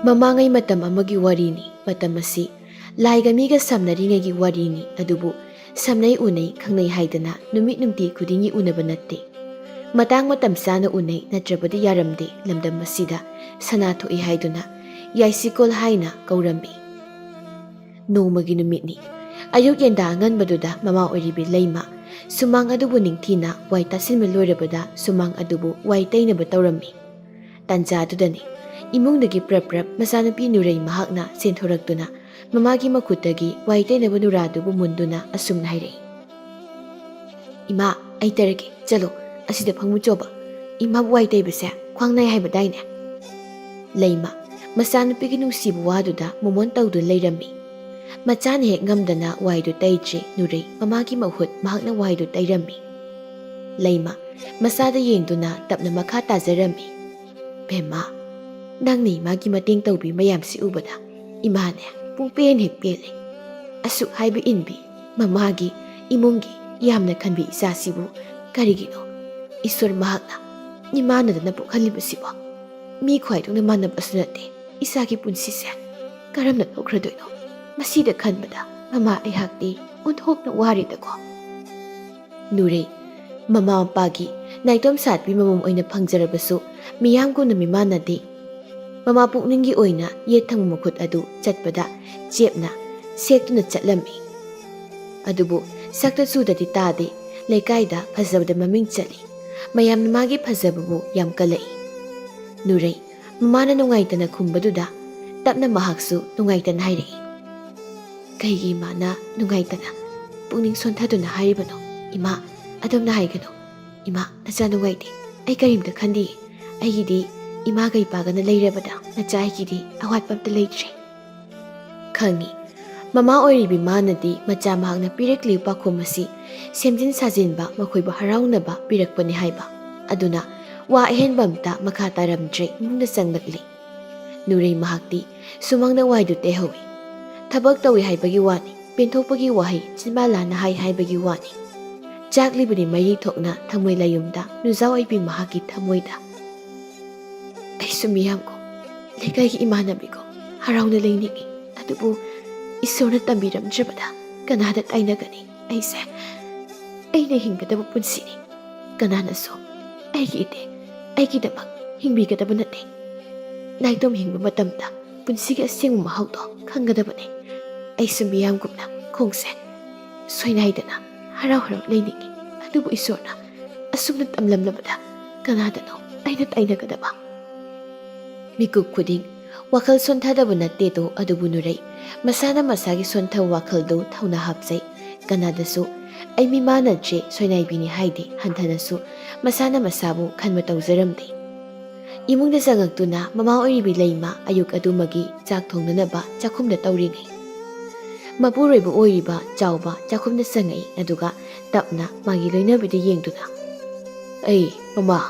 Mamangay matam amagi warini, matam asi laiga miga samnaringaygi warini adubu samnay unay khangnay haidana numit numti khudingi unaba natte. Matang matam sana unay natrabadi yaramde lamdam masida sana thoi haiduna yaisikol haina kaurambi. Nomagi numitni ayuk yenda nganbaduda mama oiribi leima sumang adubu ningthina wai tasilme loirabada sumang adubu wai tainaba taurammi. Tanja adudani imungdagi prap masanapi nuray mahakna senthoraktuna mamagi makutagi wai tainaba nuradubu munduna asumna hairei. Ima ai tarage chalo asida phangmu choba ima wai taibase khwangnai haibadaine. Leima masanapigi nungsibu waduda momon tawdu leirammi. Machan hek ngamdana waidu taitri nuray mamagi mahut mahakna waidu tairammi. Leima masada yengduna tapna makha tajarammi. Bema nangni magi mating tawbi mayam si ubada imane pungpen hek pele asuk haibi inbi mamagi imungi yamna khanbi isasibu karigino iswar mahakna nimanadana pukhalibasibo mi khwaidungna manab asunate isagi punsise karamna thokradoino masida khanbada mama aihakti unthokna waridako. Nuray mama mapagi naitom satbi mamam oina phangjarabasu miyamguna mimanade. Mama pukningi oina yethang mukut adu chatpada chepna sektuna chatlammi. Adubu sakta sudati tade leikaida phajabada maming chali mayamna magi phajababu yam kalai. Nuray mamana nungaitana khumbaduda tapna mahaksu nungaitana hairei. Kaigi mana nungaitana pukning sonthaduna hairibano ima adumna haigano ima nacha nungaiti ai karimta khandi aigidi ima gai pagana leirabada nacha aigidi awatpamta leitre. Khangi mama oiribi manadi macha mahakna pirekli pakhum asi semjin sajinba makhoiba haraunaba pirakpani haiba aduna wa ehenbamta makha taramdre mungda changlakli. Nuray mahakti sumangna waidu tehowi thabak tawi haibagi wani penthokpagi wahai chinmalana haibagi wani chaklibani mari thokna thamoi layumda nujaw aibi mahaki thamoida. Aisumiyamko lekai imanabigo harauna leiningi adubu isorna tambiramjabada kanada tainagani aise aina hingadaba punsini kanana so aigi ite aigi damak hingbigadaba nate. Naitom hingba matamda punsigi asengmu mahawdo khangadabane. Aisumiyamgumna khongse soinaidana harau leiningi adubu isorna asumna tamlamlabada kanadano aina tainagadaba. Mikup khuding wakal sonthadaba natte to adubu nuray masana masagi sontha wakaldo thauna hapjai kanadasu ai mimanadre soinaibini haide hanthanasu masana masabu khanma tawjaramde. Imungda jangaktuna mama oiribi leima ayuk adumagi chak thongnanaba chakhumda tawringai. Mapuroiba oiriba chawba chakhumda sangai aduga tapna magi loinabida yengduna ai mama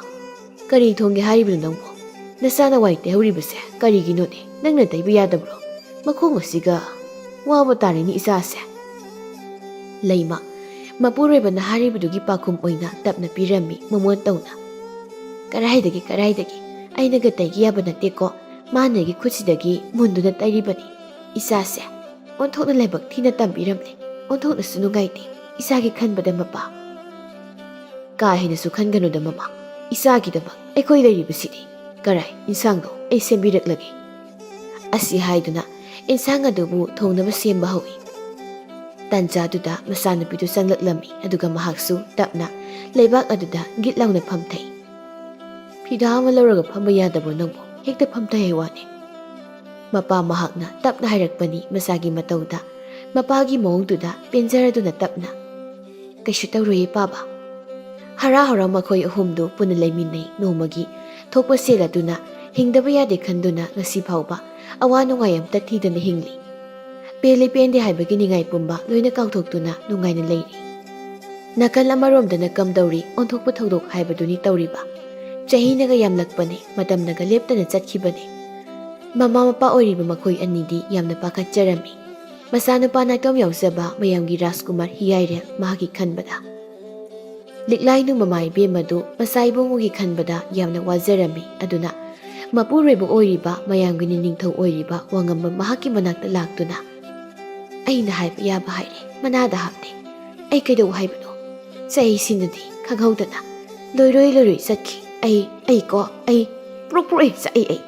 kari thongge haribino nangbo nasana waite hauribase kariginone nangna taiba yadabro makhong asiga waba tarini isase. Leima mapuroiba na haribidugi pakhum oina tapna pirammi mamon tawna karaidagi ainaga taigi yaba nateko managi khutsidagi munduna tairibani isase onthokna laibak thina tambiramne onthokna sunungaiti isagi khanbada mapa ka hina su khanganoda mama isagi dama ekoi leiribasidi karai insangdo ai sembiraklagi asi haiduna insang adubu thongnaba semba hawi. Tanjaduda masanapidu changlaklammi aduga mahaksu tapna leibak aduda gitlauna phamthai. Pidama lawraga phamba yadabo nangbo hekta phamthai wani. Mapa mahakna tapna hairakpani masagi matauda mapagi mawngduda penjaraduna tapna kaisu tawroye paba. Hara hara makhoi ahumdu puna leiminai nomagi thokpa seladuna hingdaba yade khanduna ngasi phawba awa nungayam tathidana hingli. Pele pende haibagi ningai pumba loina kauthokduna nungaina leiri. Nakal amaromdana kamdawri onthokpa thodok haibaduni tawriba chahinaga yamlakpane matamnaga leptana chatkibane. Mama mapa oiriba makhoi anidi yamna pakhatjarami. Masanupa naitom yausaba mayamgi Rajkumar hiyairel mahagi khanbada. Liklainu mamai bemadu masaibungugi khanbada yamna wajarami aduna ꯃꯄꯨꯔꯣꯏꯕ ꯑꯣꯏꯔꯤꯕ ꯃꯌꯥꯝꯒꯤ ꯅꯤꯡꯊꯧ ꯑꯣꯏꯔꯤꯕ ꯋꯥꯉꯝꯕ ꯃꯍꯥꯛꯀꯤ ꯃꯅꯥꯛꯇ ꯂꯥꯛꯇꯨꯅ ꯑꯩꯅ ꯍꯥꯏꯕ ꯌꯥꯕ ꯍꯥꯏꯔꯦ ꯃꯅꯥꯗ ꯍꯥꯞꯇꯦ ꯑꯩ ꯀꯩꯗꯧ ꯍꯥꯏꯕꯅꯣ ꯆꯍꯤꯁꯤꯅꯗꯤ ꯈꯪꯍꯧꯗꯅ ꯂꯣꯏꯔꯣꯏ ꯆꯠꯈꯤ ꯑꯩ ꯄ꯭ꯔꯣꯛ ꯍꯦꯛ ꯆꯥꯛꯏ ꯑꯩ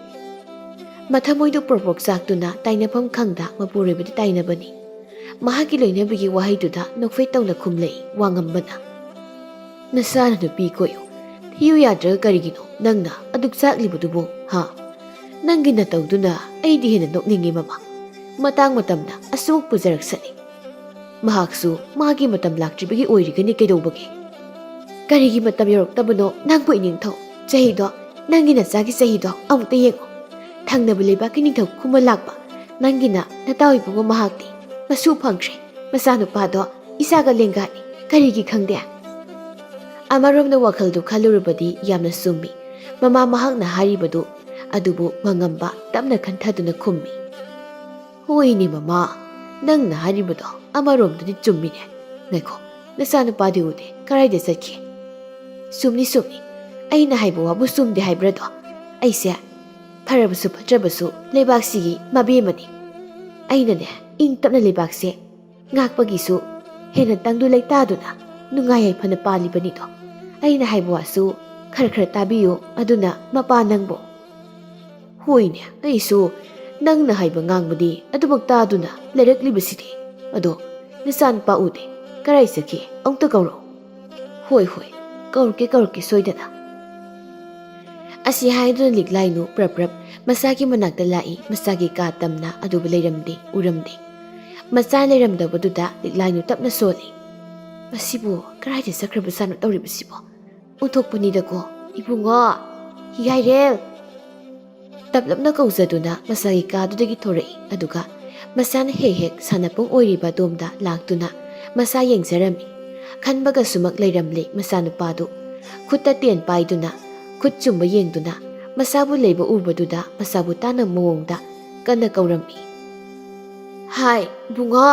ꯃꯊꯃꯣꯏꯗꯨ ꯄ꯭ꯔꯣꯛ ꯆꯥꯛꯇꯨꯅ ꯇꯥꯏꯅꯐꯝ ꯈꯪꯗ ꯃꯄꯨꯔꯣꯏꯕꯗ ꯇꯥꯏꯅꯕꯅꯤ ꯃꯍꯥꯛꯀꯤ ꯂꯣꯏꯅꯕꯤꯒꯤ ꯋꯥꯍꯩꯗꯨꯗ ꯅꯣꯛꯐꯦꯠ ꯇꯧꯅ ꯈꯨꯝꯂꯛꯏ ꯋꯥꯉꯝꯕꯅ ꯅꯁꯥꯅ ꯅꯨꯄꯤ ꯀꯣꯏꯌꯨ ꯊꯤꯌꯨ ꯌꯥꯗ꯭ꯔꯒ ꯀꯔꯤꯒꯤꯅꯣ ꯅꯪꯅ ꯑꯗꯨꯛ ꯆꯥꯛꯂꯤꯕꯗꯨꯕꯨ ꯍꯥ ꯅꯪꯒꯤ ꯅꯇꯧꯗꯨꯅ ꯑꯩꯗꯤ ꯍꯦꯟꯅ ꯅꯣꯛꯅꯤꯡꯉꯤ ꯃꯃꯥ ꯃꯇꯥꯡ ꯃꯇꯝꯅ ꯑꯁꯨꯃꯛ ꯄꯨꯖꯔꯛꯁꯅꯤ ꯃꯍꯥꯛꯁꯨ ꯃꯥꯒꯤ ꯃꯇꯝ ꯂꯥꯛꯇ꯭ꯔꯤꯕꯒꯤ ꯑꯣꯏꯔꯤꯒꯅꯤ ꯀꯩꯗꯧꯕꯒꯦ ꯀꯔꯤꯒꯤ ꯃꯇꯝ ꯌꯧꯔꯛꯇꯕꯅꯣ ꯅꯪꯕꯨ ꯏꯅꯤꯡꯊꯧ ꯆꯍꯤꯗꯣ ꯅꯪꯒꯤ ꯅꯆꯥꯒꯤ ꯆꯍꯤꯗꯣ ꯑꯃꯨꯛꯇ ꯌꯦꯡꯉꯣ ꯊꯪꯅꯕ ꯂꯩꯕꯥꯛꯀꯤ ꯅꯤꯡꯊꯧ ꯈꯨꯃꯟ ꯂꯥꯛꯄ ꯅꯪꯒꯤꯅ ꯅꯇꯥꯎ ꯏꯕꯨꯡꯉꯣ ꯃꯍꯥꯛꯇꯤ ꯃꯁꯨ ꯐꯪꯈ꯭ꯔꯦ ꯃꯆꯥꯅꯨꯄꯥꯗꯣ ꯏꯆꯥꯒ ꯂꯦꯡꯒꯥꯅꯤ ꯀꯔꯤꯒꯤ ꯈꯪꯗꯦ ꯑꯃꯔꯣꯝꯗ ꯋꯥꯈꯜꯗꯨ ꯈꯜꯂꯨꯔꯕꯗꯤ ꯌꯥꯝꯅ ꯆꯨꯝꯃꯤ ꯃꯃꯥ ꯃꯍꯥꯛꯅ ꯍꯥꯏꯔꯤꯕꯗꯨ ꯑꯗꯨꯕꯨ ꯋꯥꯉꯝꯕ ꯇꯞꯅ ꯈꯟꯊꯗꯨꯅ ꯈꯨꯝꯃꯤ ꯍꯣꯏꯅꯦ ꯃꯃꯥ ꯅꯪꯅ ꯍꯥꯏꯔꯤꯕꯗꯣ ꯑꯃꯔꯣꯝꯗꯗꯤ ꯆꯨꯝꯃꯤꯅꯦ ꯉꯥꯏꯈꯣ ꯅꯆꯥꯅꯨꯄꯥꯗꯤ ꯎꯗꯦ ꯀꯔꯥꯏꯗ ꯆꯠꯈꯤ ꯆꯨꯝꯅꯤ ꯑꯩꯅ ꯍꯥꯏꯕ ꯋꯥꯕꯨ ꯆꯨꯝꯗꯦ ꯍꯥꯏꯕ꯭ꯔꯗꯣ ꯑꯩꯁꯦ ꯐꯔꯕꯁꯨ ꯐꯠꯇ꯭ꯔꯕꯁꯨ ꯂꯩꯕꯥꯛꯁꯤꯒꯤ ꯃꯕꯦꯝꯃꯅꯤ ꯑꯩꯅꯅꯦ ꯏꯪ ꯇꯞꯅ ꯂꯩꯕꯥꯛꯁꯦ ꯉꯥꯛꯄꯒꯤꯁꯨ ꯍꯦꯟꯅ ꯇꯪꯗꯨ ꯂꯩꯇꯥꯗꯨꯅ ꯅꯨꯡꯉꯥꯏ ꯌꯥꯏꯐꯅ ꯄꯥꯜꯂꯤꯕꯅꯤꯗꯣ ꯑꯩꯅ ꯍꯥꯏꯕ ꯋꯥꯁꯨ ꯈꯔ ꯇꯥꯕꯤꯌꯨ ꯑꯗꯨꯅ ꯃꯄꯥ ꯅꯪꯕꯨ ꯍꯣꯏꯅꯦ ꯑꯩꯁꯨ ꯅꯪꯅ ꯍꯥꯏꯕ ꯉꯥꯡꯕꯗꯤ ꯑꯗꯨꯃꯛ ꯇꯥꯗꯨꯅ ꯂꯩꯔꯛꯂꯤꯕꯁꯤꯗꯤ ꯑꯗꯣ ꯅꯆꯥꯅꯨꯄꯥ ꯎꯗꯦ ꯀꯔꯥꯏ ꯆꯠꯈꯤ ꯑꯃꯨꯛꯇ ꯀꯧꯔꯛꯎ ꯍꯣꯏ ꯀꯧꯔꯛꯀꯦ ꯁꯣꯏꯗꯅ ꯑꯁꯤ ꯍꯥꯏꯗꯨꯅ ꯂꯤꯛꯂꯥꯏꯅꯨ ꯄ꯭ꯔꯞ ꯃꯆꯥꯒꯤ ꯃꯅꯥꯛꯇ ꯂꯥꯛꯏ ꯃꯆꯥꯒꯤ ꯀꯥ ꯇꯝꯅ ꯑꯗꯨꯕꯨ ꯂꯩꯔꯝꯗꯦ ꯎꯔꯝꯗꯦ ꯃꯆꯥ ꯂꯩꯔꯝꯗꯕꯗꯨꯗ ꯂꯤꯛꯂꯥꯏꯅꯨ ꯇꯞꯅ ꯁꯣꯜꯂꯤ ꯃꯁꯤꯕꯨ ꯀꯔꯥꯏꯗ ꯆꯠꯈ꯭ꯔꯕꯖꯥꯠꯅꯣ ꯇꯧꯔꯤꯕꯁꯤꯕꯣ ꯑꯣꯟꯊꯣꯛꯄꯅꯤꯗꯀꯣ ꯏꯕꯨꯡꯉꯣ ꯍꯤꯌꯥꯏꯔꯦꯜ ꯇꯞꯂꯞꯅ ꯀꯧꯖꯗꯨꯅ ꯃꯆꯥꯒꯤ ꯀꯥꯗꯨꯗꯒꯤ ꯊꯣꯔꯛꯏ ꯑꯗꯨꯒ ꯃꯆꯥꯅ ꯍꯦꯛ ꯁꯥꯟꯅꯄꯨꯡ ꯑꯣꯏꯔꯤꯕ ꯑꯗꯣꯝꯗ ꯂꯥꯛꯇꯨꯅ ꯃꯆꯥ ꯌꯦꯡꯖꯔꯝꯃꯤ ꯈꯟꯕꯒ ꯁꯨꯃꯛ ꯂꯩꯔꯝꯂꯦ ꯃꯆꯥꯅꯨꯄꯥꯗꯨ ꯈꯨꯠꯇ ꯇꯦꯟ ꯄꯥꯏꯗꯨꯅ ꯈꯨꯠ ꯆꯨꯝꯕ ꯌꯦꯡꯗꯨꯅ ꯃꯆꯥꯕꯨ ꯂꯩꯕ ꯎꯕꯗꯨꯗ ꯃꯆꯥꯕꯨ ꯇꯥꯟꯅ ꯃꯑꯣꯡꯗ ꯀꯟꯅ ꯀꯧꯔꯝꯃꯤ ꯍꯥꯏ ꯕꯨꯡꯉꯣ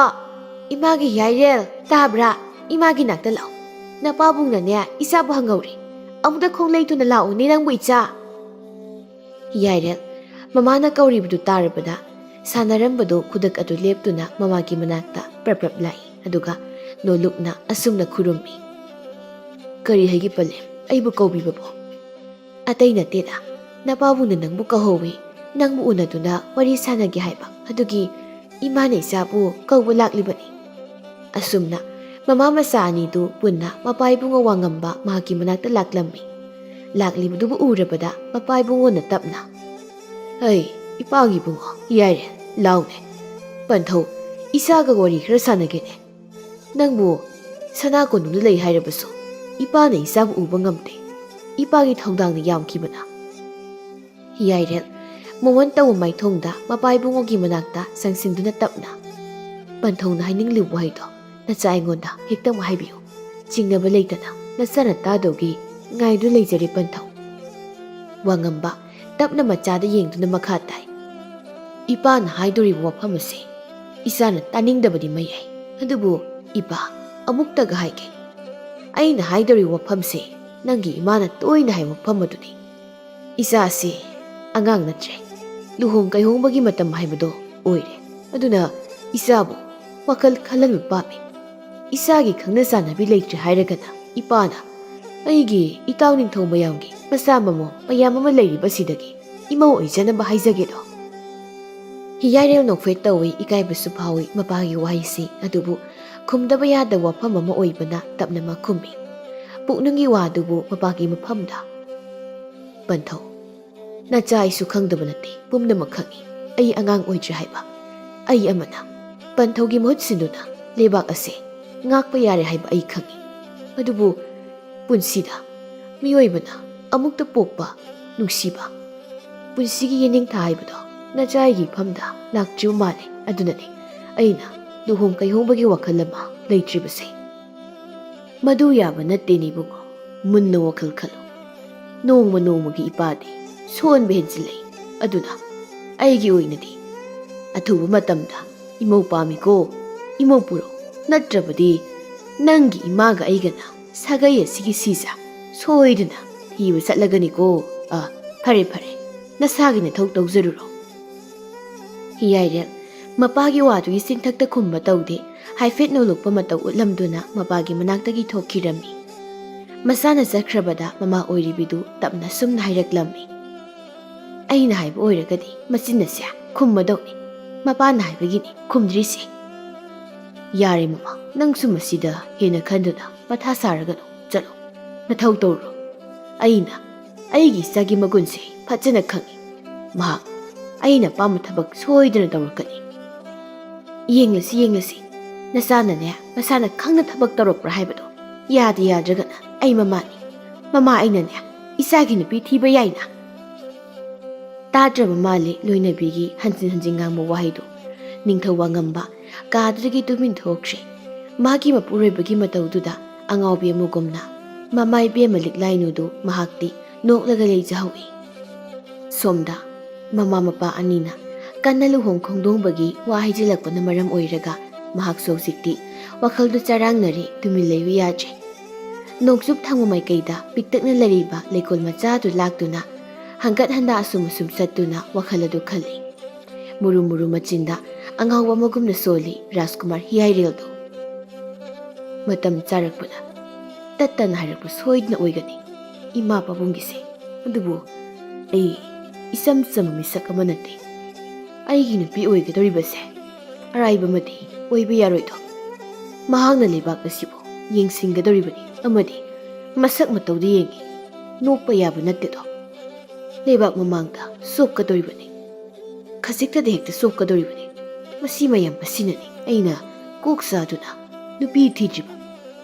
ꯏꯃꯥꯒꯤ ꯍꯤꯌꯥꯏꯔꯦꯜ ꯇꯥꯕ꯭ꯔꯥ ꯏꯃꯥꯒꯤ ꯅꯥꯛꯇ ꯂꯥꯛꯑꯣ ꯅꯄꯥꯕꯨꯡꯅꯅꯦ ꯏꯆꯥꯕꯨ ꯍꯪꯍꯧꯔꯤ ꯑꯃꯨꯛꯇ ꯈꯣꯡ ꯂꯩꯇꯨꯅ ꯂꯥꯛꯎꯅꯦ ꯅꯪꯕꯨ ꯏꯆꯥ ꯍꯤꯌꯥꯏꯔꯦꯜ ꯃꯃꯥꯅ ꯀꯧꯔꯤꯕꯗꯨ ꯇꯥꯔꯕꯗ ꯁꯥꯟꯅꯔꯝꯕꯗꯨ ꯈꯨꯗꯛ ꯑꯗꯨ ꯂꯦꯞꯇꯨꯅ ꯃꯃꯥꯒꯤ ꯃꯅꯥꯛꯇ ꯄ꯭ꯔꯞ ꯂꯥꯛꯏ ꯑꯗꯨꯒ ꯅꯣꯂꯨꯛꯅ ꯑꯁꯨꯝꯅ ꯈꯨꯔꯨꯝꯃꯤ ꯀꯔꯤ ꯍꯥꯏꯒꯦ ꯄꯜꯂꯦ ꯑꯩꯕꯨ ꯀꯧꯕꯤꯕꯕꯣ ꯑꯇꯩ ꯅꯠꯇꯦꯗ ꯅꯄꯥꯕꯨꯡꯅ ꯅꯪꯕꯨ ꯀꯧꯍꯧꯋꯤ ꯅꯪꯕꯨ ꯎꯅꯗꯨꯅ ꯋꯥꯔꯤ ꯁꯥꯟꯅꯒꯦ ꯍꯥꯏꯕ ꯑꯗꯨꯒꯤ ꯏꯃꯥꯅ ꯏꯆꯥꯕꯨ ꯀꯧꯕ ꯂꯥꯛꯂꯤꯕꯅꯤ ꯑꯁꯨꯝꯅ ꯃꯃꯥ ꯃꯆꯥ ꯑꯅꯤꯗꯨ ꯄꯨꯟꯅ ꯃꯄꯥ ꯏꯕꯨꯡꯉꯣ ꯋꯥꯉꯝꯕ ꯃꯍꯥꯛꯀꯤ ꯃꯅꯥꯛꯇ ꯂꯥꯛꯂꯝꯃꯤ ꯂꯥꯛꯂꯤꯕꯗꯨꯕꯨ ꯎꯔꯕꯗ ꯃꯄꯥ ꯏꯕꯨꯡꯉꯣꯅ ꯇꯞꯅ ꯍꯩ ꯏꯄꯥꯒꯤ ꯏꯕꯨꯡꯉꯣ ꯌꯥꯏꯔꯦ ꯂꯥꯎꯅꯦ ꯄꯟꯊꯧ ꯏꯆꯥꯒ ꯋꯥꯔꯤ ꯈꯔ ꯁꯥꯟꯅꯒꯦꯅꯦ ꯅꯪꯕꯨ ꯁꯅꯥ ꯀꯣꯅꯨꯡꯗ ꯂꯩ ꯍꯥꯏꯔꯕꯁꯨ ꯏꯄꯥꯅ ꯏꯆꯥꯕꯨ ꯎꯕ ꯉꯝꯗꯦ ꯏꯄꯥꯒꯤ ꯊꯧꯗꯥꯡꯅ ꯌꯥꯝꯈꯤꯕꯅ ꯍꯤꯌꯥꯏꯔꯦꯜ ꯃꯣꯃꯣꯟ ꯇꯧꯕ ꯃꯥꯏꯊꯣꯡꯗ ꯃꯄꯥ ꯏꯕꯨꯡꯉꯣꯒꯤ ꯃꯅꯥꯛꯇ ꯆꯪꯁꯤꯟꯗꯨꯅ ꯇꯞꯅ ꯄꯟꯊꯧꯅ ꯍꯥꯏꯅꯤꯡꯂꯤꯕ ꯋꯥꯍꯩꯗꯣ ꯅꯆꯥ ꯑꯩꯉꯣꯟꯗ ꯍꯦꯛꯇꯃꯛ ꯍꯥꯏꯕꯤꯌꯨ ꯆꯤꯡꯅꯕ ꯂꯩꯇꯅ ꯅꯆꯥꯅ ꯇꯥꯗꯧꯒꯤ ꯉꯥꯏꯗꯨ ꯂꯩꯖꯔꯦ ꯄꯟꯊꯧ ꯋꯥꯉꯝꯕ ꯇꯞꯅ ꯃꯆꯥꯗ ꯌꯦꯡꯗꯨꯅ ꯃꯈꯥ ꯇꯥꯏ ꯏꯄꯥꯅ ꯍꯥꯏꯗꯣꯔꯤꯕ ꯋꯥꯐꯝ ꯑꯁꯤ ꯏꯆꯥꯅ ꯇꯥꯅꯤꯡꯗꯕꯗꯤ ꯃꯌꯥꯏ ꯑꯗꯨꯕꯨ ꯏꯄꯥ ꯑꯃꯨꯛꯇꯒ ꯍꯥꯏꯒꯦ ꯑꯩꯅ ꯍꯥꯏꯗꯣꯔꯤꯕ ꯋꯥꯐꯝꯁꯤ ꯅꯪꯒꯤ ꯏꯃꯥꯅ ꯇꯣꯏꯅ ꯍꯥꯏꯕ ꯋꯥꯐꯝ ꯑꯗꯨꯅꯤ ꯏꯆꯥꯁꯤ ꯑꯉꯥꯡ ꯅꯠꯇ꯭ꯔꯦ ꯂꯨꯍꯣꯡ ꯀꯩꯍꯣꯡꯕꯒꯤ ꯃꯇꯝ ꯍꯥꯏꯕꯗꯣ ꯑꯣꯏꯔꯦ ꯑꯗꯨꯅ ꯏꯆꯥꯕꯨ ꯋꯥꯈꯜ ꯈꯜꯍꯟꯕ ꯄꯥꯝꯃꯤ ꯏꯆꯥꯒꯤ ꯈꯪꯅ ꯆꯥꯟꯅꯕꯤ ꯂꯩꯇ꯭ꯔꯦ ꯍꯥꯏꯔꯒꯅ ꯏꯄꯥꯅ ꯑꯩꯒꯤ ꯏꯇꯥꯎ ꯅꯤꯡꯊꯧ ꯃꯌꯥꯝꯒꯤ ꯃꯆꯥ ꯃꯃꯧ ꯃꯌꯥꯝ ꯑꯃ ꯂꯩꯔꯤꯕꯁꯤꯗꯒꯤ ꯏꯃꯧ ꯑꯣꯏꯖꯅꯕ ꯍꯥꯏꯖꯒꯦꯗꯣ ꯍꯤꯌꯥꯏꯔꯦꯜ ꯅꯣꯛꯐꯦꯠ ꯇꯧꯏ ꯏꯀꯥꯏꯕꯁꯨ ꯐꯥꯎꯏ ꯃꯄꯥꯒꯤ ꯋꯥꯍꯩꯁꯤ ꯑꯗꯨꯕꯨ ꯈꯨꯝꯗꯕ ꯌꯥꯗꯕ ꯋꯥꯐꯝ ꯑꯃ ꯑꯣꯏꯕꯅ ꯇꯞꯅꯃꯛ ꯈꯨꯝꯃꯤ ꯄꯨꯛꯅꯤꯡꯒꯤ ꯋꯥꯗꯨꯕꯨ ꯃꯄꯥꯒꯤ ꯃꯐꯝꯗ ꯄꯟꯊꯧ ꯅꯆꯥ ꯑꯩꯁꯨ ꯈꯪꯗꯕ ꯅꯠꯇꯦ ꯄꯨꯝꯅꯃꯛ ꯈꯪꯏ ꯑꯩ ꯑꯉꯥꯡ ꯑꯣꯏꯗ꯭ꯔꯤ ꯍꯥꯏꯕ ꯑꯩ ꯑꯃꯅ ꯄꯟꯊꯧꯒꯤ ꯃꯍꯨꯠ ꯁꯤꯟꯗꯨꯅ ꯂꯩꯕꯥꯛ ꯑꯁꯦ ꯉꯥꯛꯄ ꯌꯥꯔꯦ ꯍꯥꯏꯕ ꯑꯩ ꯈꯪꯏ ꯑꯗꯨꯕꯨ ꯄꯨꯟꯁꯤꯗ ꯃꯤꯑꯣꯏꯕꯅ ꯑꯃꯨꯛꯇ ꯄꯣꯛꯄ ꯅꯨꯡꯁꯤꯕ ꯄꯨꯟꯁꯤꯒꯤ ꯌꯦꯅꯤꯡꯊꯥ ꯍꯥꯏꯕꯗꯣ ꯅꯆꯥ ꯑꯩꯒꯤ ꯏꯐꯝꯗ ꯂꯥꯛꯇ꯭ꯔꯤꯕ ꯃꯥꯜꯂꯦ ꯑꯗꯨꯅꯅꯤ ꯑꯩꯅ ꯂꯨꯍꯣꯡ ꯀꯩꯍꯣꯡꯕꯒꯤ ꯋꯥꯈꯜ ꯑꯃ ꯂꯩꯇ꯭ꯔꯤꯕꯁꯦ ꯃꯗꯨ ꯌꯥꯕ ꯅꯠꯇꯦꯅꯦ ꯏꯕꯨꯡꯉꯣ ꯃꯨꯟꯅ ꯋꯥꯈꯜ ꯈꯜꯂꯨ ꯅꯣꯡꯃ ꯅꯣꯡꯃꯒꯤ ꯏꯄꯥꯗꯤ ꯁꯣꯟꯕ ꯍꯦꯟꯖꯤꯜꯂꯛꯏ ꯑꯗꯨꯅ ꯑꯩꯒꯤ ꯑꯣꯏꯅꯗꯤ ꯑꯊꯨꯕ ꯃꯇꯝꯗ ꯏꯃꯧ ꯄꯥꯝꯃꯤꯀꯣ ꯏꯃꯧ ꯄꯨꯔꯛꯎ ꯅꯠꯇ꯭ꯔꯕꯗꯤ ꯅꯪꯒꯤ ꯏꯃꯥꯒ ꯑꯩꯒꯅ ꯁꯥꯒꯩ ꯑꯁꯤꯒꯤ ꯁꯤꯖ ꯁꯣꯏꯗꯅ ꯊꯤꯕ ꯆꯠꯂꯒꯅꯤꯀꯣ ꯐꯔꯦ ꯅꯁꯥꯒꯤ ꯅꯊꯧ ꯇꯧꯖꯔꯨꯔꯣ꯫ ꯍꯤꯌꯥꯏꯔꯦꯜ ꯃꯄꯥꯒꯤ ꯋꯥꯗꯨꯒꯤ ꯆꯤꯟꯊꯛꯇ ꯈꯨꯝꯕ ꯇꯧꯗꯦ, ꯍꯥꯏꯐꯦꯠ ꯅꯣꯂꯨꯛꯄ ꯃꯇꯧ ꯎꯠꯂꯝꯗꯨꯅ ꯃꯄꯥꯒꯤ ꯃꯅꯥꯛꯇꯒꯤ ꯊꯣꯛꯈꯤꯔꯝꯃꯤ꯫ ꯃꯁꯥꯅ ꯆꯠꯈ꯭ꯔꯕꯗ ꯃꯃꯥ ꯑꯣꯏꯔꯤꯕꯤꯗꯨ ꯇꯞꯅ ꯁꯨꯝꯅ ꯍꯥꯏꯔꯛꯂꯝꯃꯤ꯫ ꯑꯩꯅ ꯍꯥꯏꯕ ꯑꯣꯏꯔꯒꯗꯤ ꯃꯆꯤꯟ ꯑꯁꯦ ꯈꯨꯝꯃꯗꯧꯅꯤ, ꯃꯄꯥꯅ ꯍꯥꯏꯕꯒꯤꯅꯤ ꯈꯨꯝꯗ꯭ꯔꯤꯁꯦ꯫ ꯌꯥꯔꯦ ꯃꯃꯥ, ꯅꯪꯁꯨ ꯃꯁꯤꯗ ꯍꯦꯟꯅ ꯈꯟꯗꯨꯅ ꯃꯊꯥ ꯁꯥꯔꯒꯅꯨ, ꯆꯠꯂꯣ ꯅꯊꯧ ꯇꯧꯔꯣ꯫ ꯑꯩꯅ ꯑꯩꯒꯤ ꯏꯆꯥꯒꯤ ꯃꯒꯨꯟꯁꯦ ꯐꯖꯅ ꯈꯪꯏ, ꯃꯍꯥꯛ ꯑꯩꯅ ꯑꯄꯥꯝꯕ ꯊꯕꯛ ꯁꯣꯏꯗꯅ ꯇꯧꯔꯛꯀꯅꯤ꯫ ꯌꯦꯡꯂꯁꯤ ꯅꯆꯥꯅꯅꯦ ꯃꯁꯥꯅ ꯈꯪꯅ ꯊꯕꯛ ꯇꯧꯔꯛꯄ꯭ꯔꯥ ꯍꯥꯏꯕꯗꯣ꯫ ꯌꯥꯗ ꯌꯥꯗ꯭ꯔꯒꯅ ꯑꯩ ꯃꯃꯥꯅꯤ, ꯃꯃꯥ ꯑꯩꯅꯅꯦ ꯏꯆꯥꯒꯤ ꯅꯨꯄꯤ ꯊꯤꯕ ꯌꯥꯏꯅ꯫ ꯇꯥꯗ꯭ꯔꯕ ꯃꯥꯜꯂꯤ ꯂꯣꯏꯅꯕꯤꯒꯤ ꯍꯟꯖꯤꯟ ꯍꯟꯖꯤꯟ ꯉꯥꯡꯕ ꯋꯥꯍꯩꯗꯨ꯫ ꯅꯤꯡꯊꯧ ꯋꯥꯉꯝꯕ ꯀꯥꯗꯨꯗꯒꯤ ꯇꯨꯃꯤꯟ ꯊꯣꯛꯈ꯭ꯔꯦ꯫ ꯃꯥꯒꯤ ꯃꯄꯨꯔꯣꯏꯕꯒꯤ ꯃꯇꯧꯗꯨꯗ ꯑꯉꯥꯎꯕꯤ ꯑꯃꯒꯨꯝꯅ ꯃꯃꯥ ꯏꯕꯦꯝꯃ ꯂꯤꯛꯂꯥꯏꯅꯨꯗꯨ ꯃꯍꯥꯛꯇꯤ ꯅꯣꯛꯂꯒ ꯂꯩꯖꯍꯧꯏ꯫ ꯁꯣꯝꯗ ꯃꯃꯥ ꯃꯄꯥ ꯑꯅꯤꯅ ꯀꯟꯅ ꯂꯨꯍꯣꯡ ꯈꯣꯡꯗꯣꯡꯕꯒꯤ ꯋꯥ ꯍꯩꯖꯤꯜꯂꯛꯄꯅ ꯃꯔꯝ ꯑꯣꯏꯔꯒ ꯃꯍꯥꯛꯁꯨ ꯍꯧꯖꯤꯛꯇꯤ ꯋꯥꯈꯜꯗꯨ ꯆꯔꯥꯡꯅꯔꯦ, ꯇꯨꯃꯤꯟ ꯂꯩꯌꯨ ꯌꯥꯗ꯭ꯔꯦ꯫ ꯅꯣꯡꯆꯨꯞ ꯊꯪꯕ ꯃꯥꯏꯀꯩꯗ ꯄꯤꯛꯇꯛꯅ ꯂꯩꯔꯤꯕ ꯂꯩꯀꯣꯜ ꯃꯆꯥꯗꯨ ꯂꯥꯛꯇꯨꯅ ꯍꯪꯒꯠ ꯍꯟꯗꯥ ꯑꯁꯨꯝ ꯑꯁꯨꯝ ꯆꯠꯇꯨꯅ ꯋꯥꯈꯜ ꯑꯗꯨ ꯈꯜꯂꯤ꯫ ꯃꯨꯔꯨ ꯃꯨꯔꯨ ꯃꯆꯤꯟꯗ ꯑꯉꯥꯎꯕ ꯑꯃꯒꯨꯝꯅ ꯁꯣꯜꯂꯤ ꯔꯥꯖꯀꯨꯃꯥꯔ ꯍꯤꯌꯥꯏꯔꯦꯜꯗꯨ꯫ ꯃꯇꯝ ꯆꯥꯔꯛꯄꯗ ꯇꯠꯇꯅ ꯍꯥꯏꯔꯛꯄ ꯁꯣꯏꯗꯅ ꯑꯣꯏꯒꯅꯤ ꯏꯃꯥ ꯄꯥꯕꯨꯡꯒꯤꯁꯦ꯫ ꯑꯗꯨꯕꯨ ꯑꯩ ꯏꯆꯝ ꯆꯝꯕ ꯃꯤꯁꯛ ꯑꯃ ꯅꯠꯇꯦ꯫ ꯑꯩꯒꯤ ꯅꯨꯄꯤ ꯑꯣꯏꯒꯗꯧꯔꯤꯕꯁꯦ ꯑꯔꯥꯏꯕꯃꯗꯤ ꯑꯣꯏꯕ ꯌꯥꯔꯣꯏꯗꯣ꯫ ꯃꯍꯥꯛꯅ ꯂꯩꯕꯥꯛ ꯑꯁꯤꯕꯨ ꯌꯦꯡꯁꯤꯟꯒꯗꯧꯔꯤꯕꯅꯤ, ꯑꯃꯗꯤ ꯃꯁꯛ ꯃꯇꯧꯗ ꯌꯦꯡꯉꯤ ꯅꯣꯛꯄ ꯌꯥꯕ ꯅꯠꯇꯦꯗꯣ꯫ ꯂꯩꯕꯥꯛ ꯃꯃꯥꯡꯗ ꯆꯣꯞꯀꯗꯧꯔꯤꯕꯅꯤ, ꯈꯖꯤꯛꯇꯗ ꯍꯦꯛꯇ ꯆꯣꯞꯀꯗꯧꯔꯤꯕꯅꯤ꯫ ꯃꯁꯤ ꯃꯌꯥꯝ ꯑꯁꯤꯅꯅꯤ ꯑꯩꯅ ꯀꯣꯛ ꯆꯥꯗꯨꯅ ꯅꯨꯄꯤ ꯊꯤꯗ꯭ꯔꯤꯕ꯫